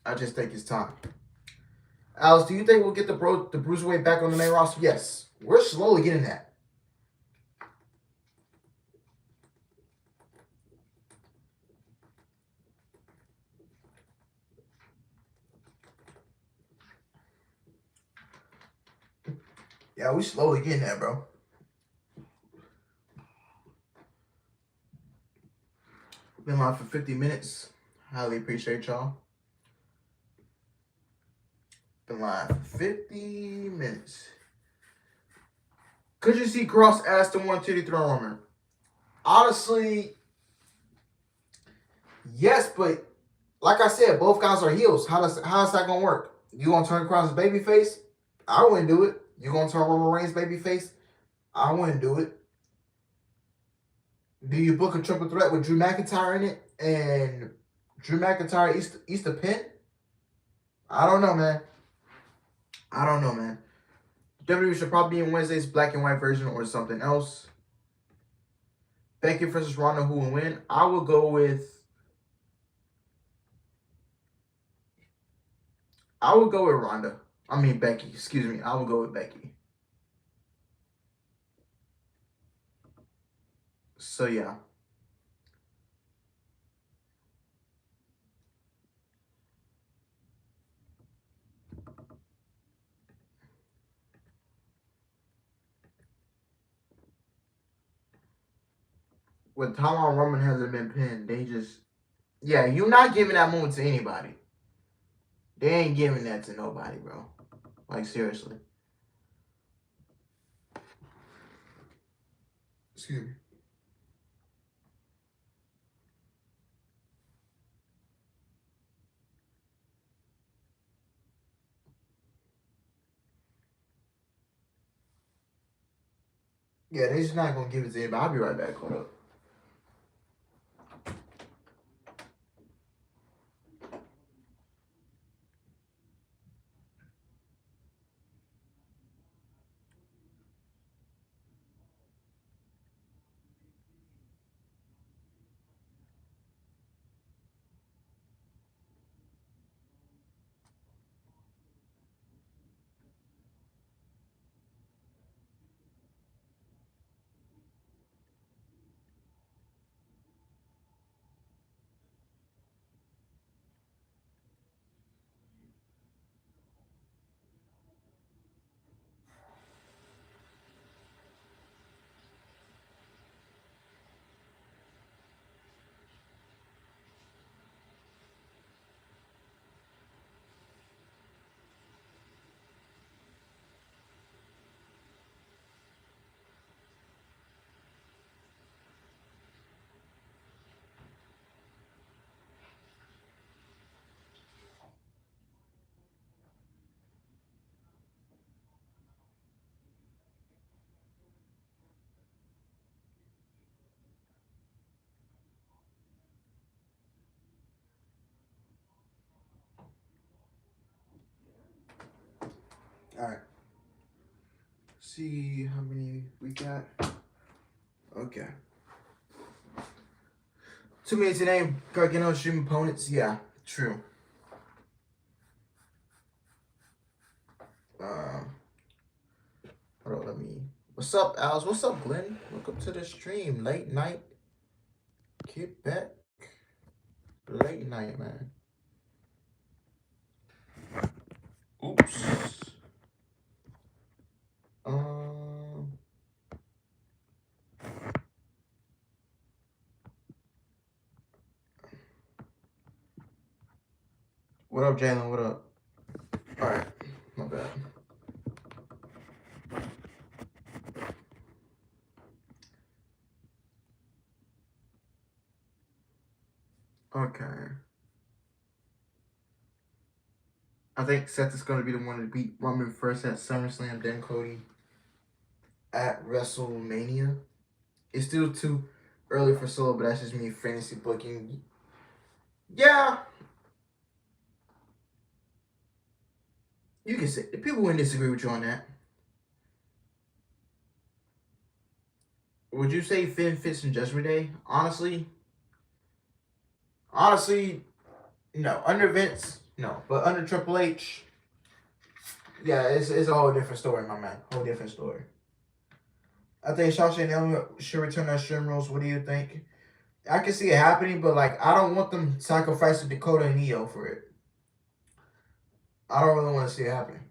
Speaker 1: I just think it's time. Alex, do you think we'll get the Bruiserweight back on the main roster? Yes. We're slowly getting that. Yeah, we slowly getting there, bro. Been live for 50 minutes. Highly appreciate y'all. Been live for 50 minutes. Could you see Cross as the 1-2 throne runner? Honestly, yes, but like I said, both guys are heels. How's that gonna work? You gonna turn Cross babyface? I wouldn't do it. You gonna turn Roman Reigns babyface? I wouldn't do it. Do you book a triple threat with Drew McIntyre in it and Drew McIntyre eats the pin? I don't know, man. WWE should probably be in Wednesday's black and white version or something else. Becky versus Ronda, who will win? I will go with Ronda. I mean Becky. Excuse me. I will go with Becky. So yeah. With how long Roman hasn't been pinned, they just you're not giving that moment to anybody. They ain't giving that to nobody, bro. Like seriously. Excuse me. Yeah, they just not gonna give it to anybody. I'll be right back. Hold up. All right. See how many we got. Okay. 2 minutes today. Gargano stream opponents. Yeah, true. Hold on, let me. What's up, Alice? What's up, Glenn? Welcome to the stream. Late night. Get back. Late night, man. Oops. What up, Jalen? What up? All right, my bad. Okay. I think Seth is going to be the one to beat Roman first at SummerSlam, then Cody at WrestleMania. It's still too early for Solo, but that's just me fantasy booking. Yeah. You can say, people wouldn't disagree with you on that. Would you say Finn fits in Judgment Day? Honestly, no. Under Vince, no. But under Triple H, yeah, it's a whole different story, my man. Whole different story. I think Sasha and Naomi should return their stream rules. What do you think? I can see it happening, but like I don't want them sacrificing Dakota and Io for it. I don't really want to see it happening.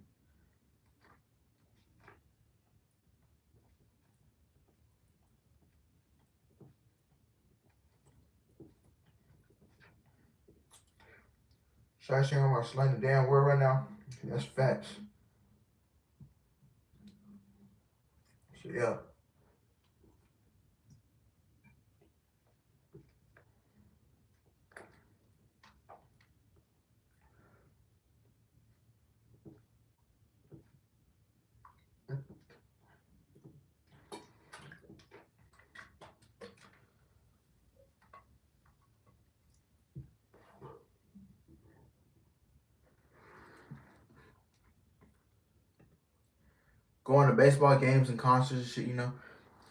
Speaker 1: Trash ain't gonna slang the damn word right now. That's facts. So yeah. Going to baseball games and concerts and shit, you know.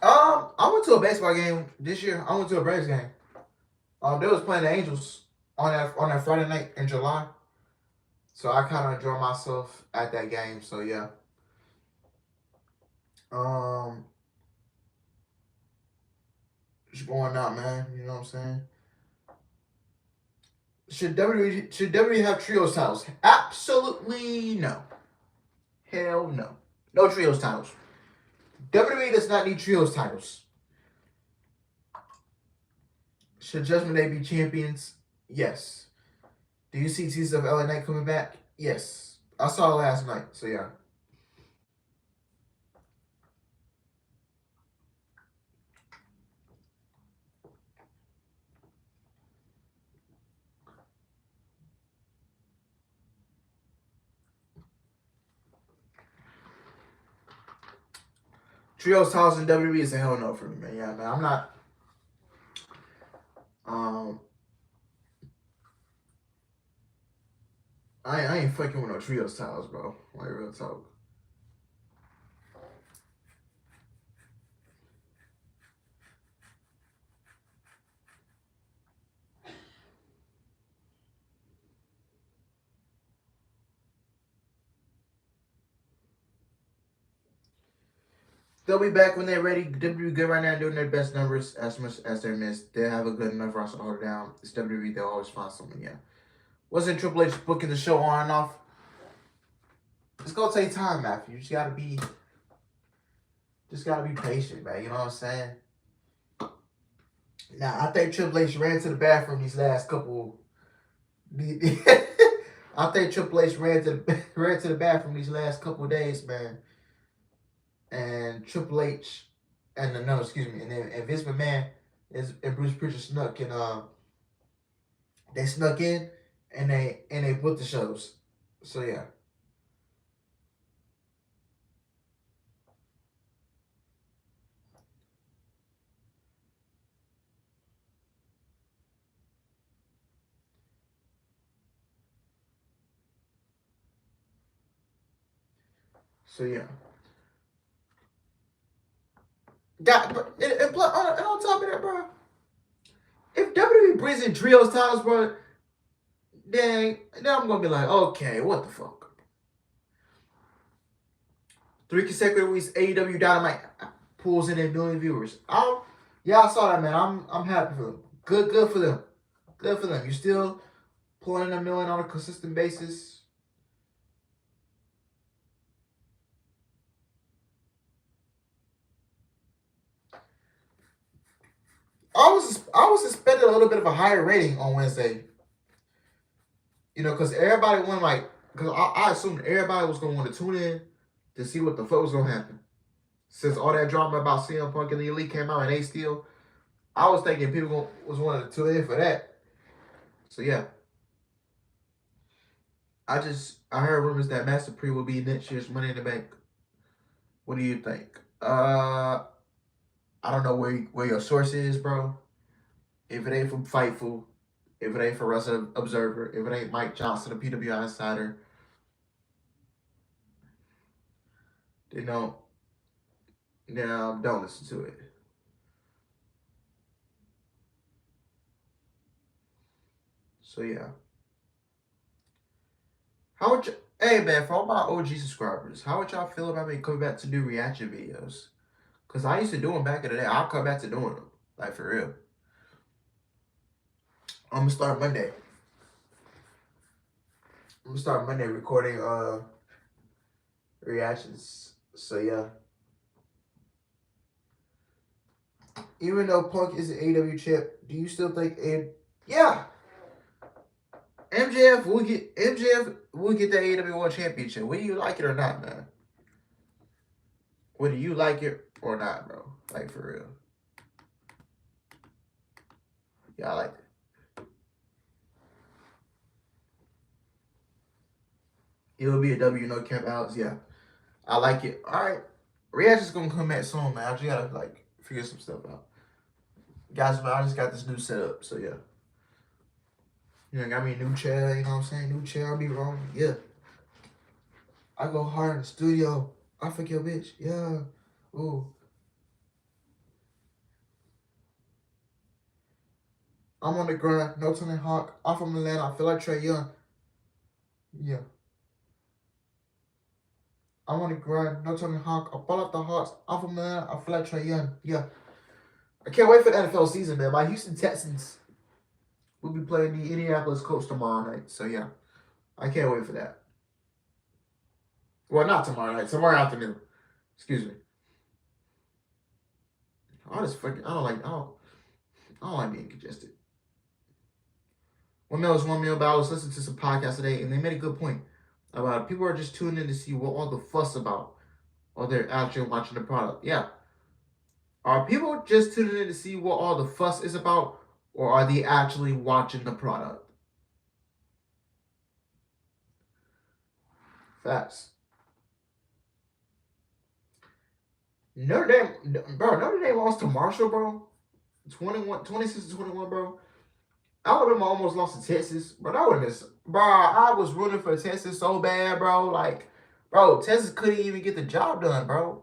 Speaker 1: I went to a baseball game this year. I went to a Braves game. They was playing the Angels on that Friday night in July. So I kind of enjoyed myself at that game. So yeah. Um, just going out, man. You know what I'm saying? Should WWE have trios titles? Absolutely no. Hell no. No trios titles. WWE does not need trios titles. Should Judgment Day be champions? Yes. Do you see Tears of LA Knight coming back? Yes. I saw it last night, so yeah. Trios titles in WWE is a hell no for me, man. Yeah, man. I'm not. Um, I ain't fucking with no trios titles, bro. Like real talk. They'll be back when they're ready. WWE good right now doing their best numbers as much as they're missed. They have a good enough roster to hold it down. It's WWE. They'll always find someone. Yeah. Wasn't Triple H booking the show on and off? It's gonna take time, Matthew. You just gotta be patient, man. You know what I'm saying? Now I think Triple H ran to the bathroom these last couple. I think Triple H ran to the bathroom these last couple of days, man. And Triple H and no, excuse me, and Vince McMahon and Bruce Prichard snuck and they snuck in and they booked the shows. So yeah. So yeah. And on top of that, bro, if WWE brings in trios titles, bro, then I'm gonna be like, okay, what the fuck? 3 consecutive weeks, AEW Dynamite pulls in a million viewers. Yeah, I saw that, man. I'm happy for them. Good for them. Good for them. You still pulling in a million on a consistent basis. I was expecting a little bit of a higher rating on Wednesday. You know, because everybody went like, because I assumed everybody was gonna want to tune in to see what the fuck was gonna happen. Since all that drama about CM Punk and the Elite came out and they still, I was thinking people was wanting to tune in for that. So yeah, I heard rumors that Master Pre will be next year's Money in the Bank. What do you think? I don't know where your source is, bro. If it ain't from Fightful, if it ain't from Wrestling Observer, if it ain't Mike Johnson, the PWI Insider, then don't listen to it. So yeah. How would you, hey man, for all my OG subscribers, how would y'all feel about me coming back to do reaction videos? Cause I used to do them back in the day. I'll come back to doing them, like for real. I'm gonna start Monday. I'm gonna start Monday recording reactions. So yeah. Even though Punk is an AEW champ, do you still think yeah. MJF will get the AEW World Championship. Whether you like it or not, man. Whether you like it or not, bro. Like for real. Yeah, I like it. It'll be a W, no camp outs. Yeah, I like it. All right, reaction's gonna come back soon, man. I just gotta like figure some stuff out, guys. Man, I just got this new setup, so yeah. You know, got me a new chair. You know what I'm saying? New chair. I'll be wrong. Yeah, I go hard in the studio. I fuck your bitch. Yeah. Ooh. I'm on the grind. No Tony Hawk. I'm from Atlanta. I feel like Trey Young. Yeah. I'm on the grind. No Tony Hawk. I ball out the Hawks. I'm from Atlanta. I feel like Trey Young. Yeah. I can't wait for the NFL season, man. My Houston Texans will be playing the Indianapolis Colts tomorrow night. So yeah, I can't wait for that. Well, not tomorrow night. Tomorrow afternoon. Excuse me. I don't like being congested. 1 mil is 1 mil, but I was listening to some podcasts today, and they made a good point about people are just tuning in to see what all the fuss about, or they're actually watching the product. Yeah. Are people just tuning in to see what all the fuss is about, or are they actually watching the product? Facts. Notre Dame lost to Marshall, bro. 26-21, bro. Alabama almost lost to Texas, but I would have bro. I was rooting for Texas so bad, bro. Like, bro, Texas couldn't even get the job done, bro.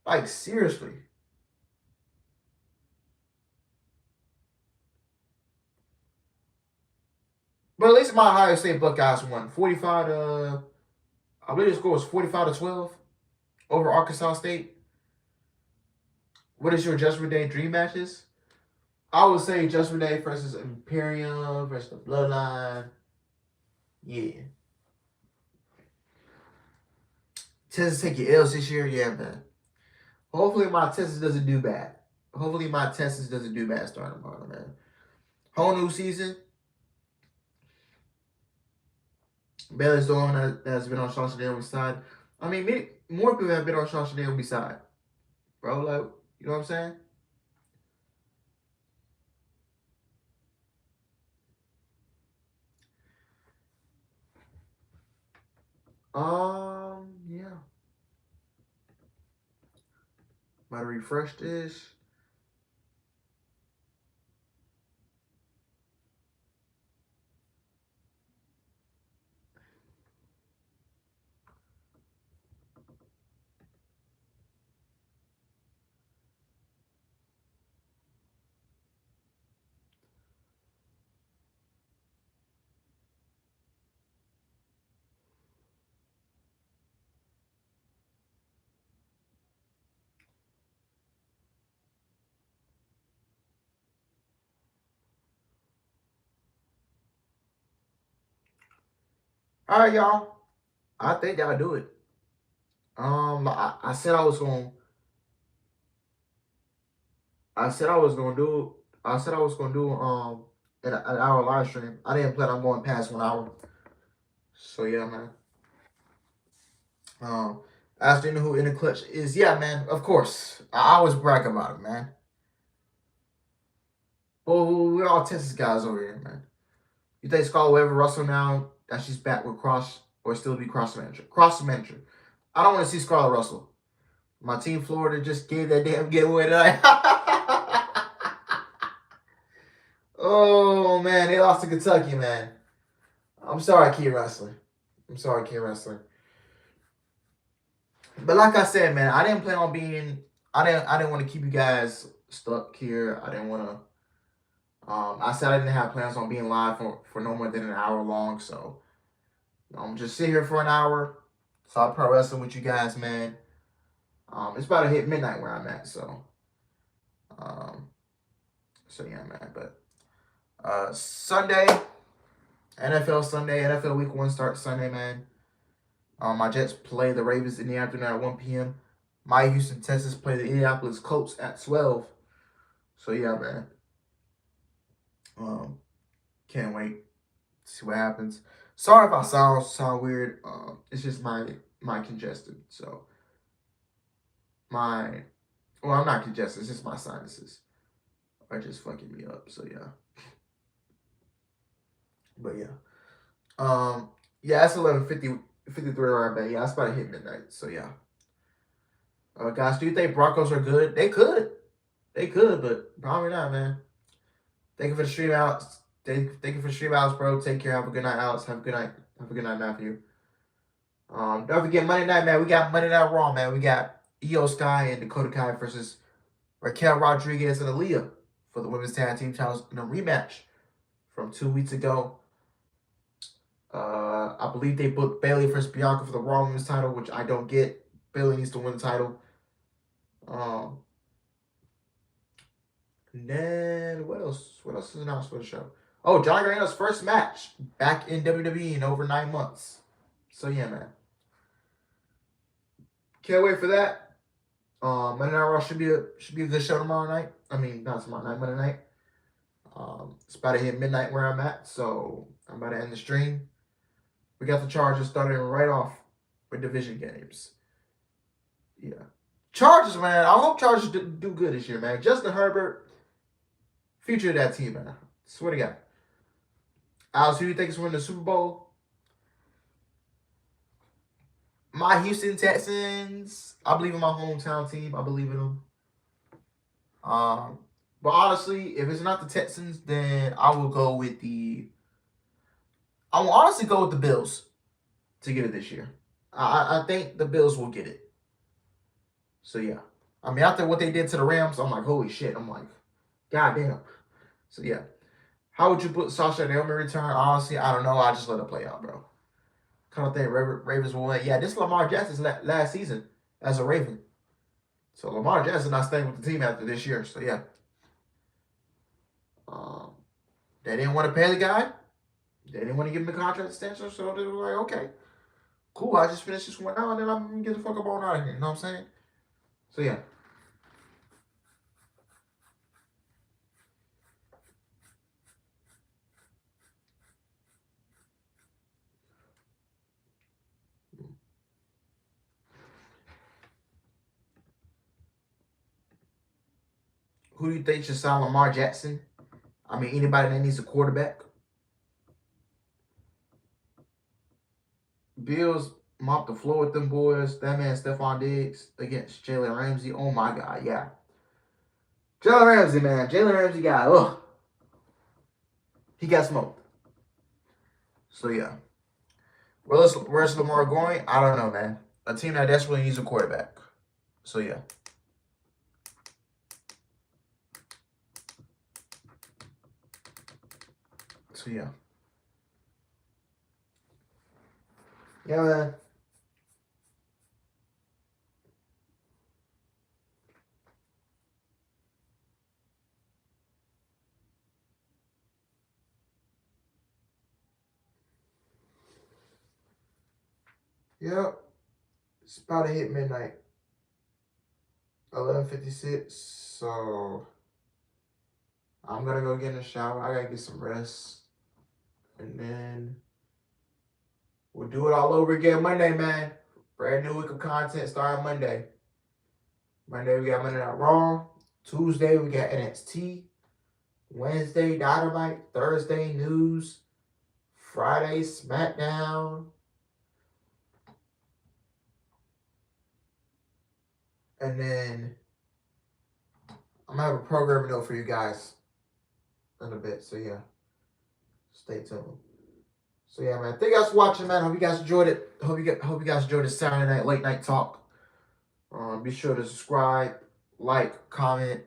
Speaker 1: Like, seriously. But at least my Ohio State Buckeyes won 45 to. I believe the score was 45-12 over Arkansas State. What is your Judgment Day dream matches? I would say Judgment Day versus Imperium versus the Bloodline. Yeah. Texas take your L's this year? Yeah, man. Hopefully my Texas doesn't do bad. Hopefully my Texas doesn't do bad starting tomorrow, man. Whole new season. Baylor's the one that's been on Schwarzenegger's side. I mean, more people have been on Schwarzenegger's side. Bro, like, you know what I'm saying? Yeah. About to refresh this. All right, y'all. I think I'll do it. I said I was going. I said I was going to do. I said I was going to do an hour live stream. I didn't plan on going past 1 hour. So yeah, man. Asking who in the clutch is, yeah, man. Of course, I always brag about it, man. Well, we're all Texas guys over here, man. You think Scarlett will ever wrestle now that she's back with Cross, or still be Cross manager? Cross manager. I don't want to see Scarlett Russell. My team Florida just gave that damn giveaway tonight. Oh man, they lost to Kentucky, man. I'm sorry, Key Wrestling. I'm sorry, Key Wrestling. But like I said, man, I didn't plan on being. I didn't want to keep you guys stuck here. I didn't want to. I said I didn't have plans on being live for no more than an hour long. So I'm just sit here for an hour. Talk pro wrestling with you guys, man. It's about to hit midnight where I'm at. Um, so yeah, man. But Sunday, NFL Sunday, NFL Week 1 starts Sunday, man. My Jets play the Ravens in the afternoon at 1 p.m. My Houston Texans play the Indianapolis Colts at 12. So yeah, man. Can't wait See what happens. Sorry if I sound weird. It's just my congested. So my well, I'm not congested. It's just my sinuses are just fucking me up. So yeah. But yeah. Yeah, that's 11:53 right back. Yeah, that's about to hit midnight. So yeah. Guys, do you think Broncos are good? They could, but probably not, man. Thank you for the stream, Alex. Thank you for the stream, Alex, bro. Take care. Have a good night, Alex. Have a good night. Have a good night, Matthew. Don't forget Monday night, man. We got Monday Night Raw, man. We got Io Sky and Dakota Kai versus Raquel Rodriguez and Aaliyah for the women's tag team titles in a rematch from 2 weeks ago. I believe they booked Bayley versus Bianca for the Raw Women's title, which I don't get. Bayley needs to win the title. And then what else? What else is announced for the show? Oh, Johnny Gargano's first match back in WWE in over 9 months. So yeah, man. Can't wait for that. Monday Night Raw should be a good show tomorrow night. I mean, not tomorrow night, Monday night. It's about to hit midnight where I'm at, so I'm about to end the stream. We got the Chargers starting right off with division games. Yeah. Chargers, man. I hope Chargers do good this year, man. Justin Herbert, future of that team, man. Swear to God. Alex, who do you think is winning the Super Bowl? My Houston Texans. I believe in my hometown team. I believe in them. But honestly, if it's not the Texans, then I will go with I will honestly go with the Bills to get it this year. I think the Bills will get it. So yeah. I mean, after what they did to the Rams, I'm like, holy shit. I'm like, goddamn. So yeah. How would you put Sasha Naomi return? Honestly, I don't know. I just let it play out, bro. Kind of think Ravens will win. Yeah, this is Lamar Jackson's last season as a Raven. So Lamar Jackson not staying with the team after this year. So yeah. They didn't want to pay the guy. They didn't want to give him the contract extension. So they were like, okay, cool. I just finished this one now, and then I'm going to get the fuck up on out of here. You know what I'm saying? So yeah. Who do you think should sign Lamar Jackson? I mean, anybody that needs a quarterback. Bills mop the floor with them boys. That man Stephon Diggs against Jalen Ramsey. Oh my God, yeah. Jalen Ramsey, man. Jalen Ramsey got he got smoked. So yeah. Where's Lamar going? I don't know, man. A team that desperately needs a quarterback. So yeah. So yeah. Yeah, man. Yep. It's about to hit midnight. 11:56. So I'm gonna go get in the shower. I gotta get some rest. And then we'll do it all over again Monday, man. Brand new week of content starting Monday. Monday we got Monday Night Raw. Tuesday we got NXT. Wednesday Dynamite. Thursday News. Friday SmackDown. And then I'm gonna have a programming note for you guys in a bit. So yeah, stay tuned. So yeah, man. Thank you guys for watching, man. Hope you guys enjoyed it. Hope you guys enjoyed this Saturday night late night talk. Be sure to subscribe, like, comment,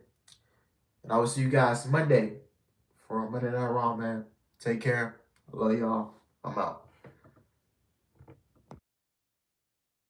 Speaker 1: and I will see you guys Monday for Monday Night Raw, man. Take care. I love y'all. I'm out.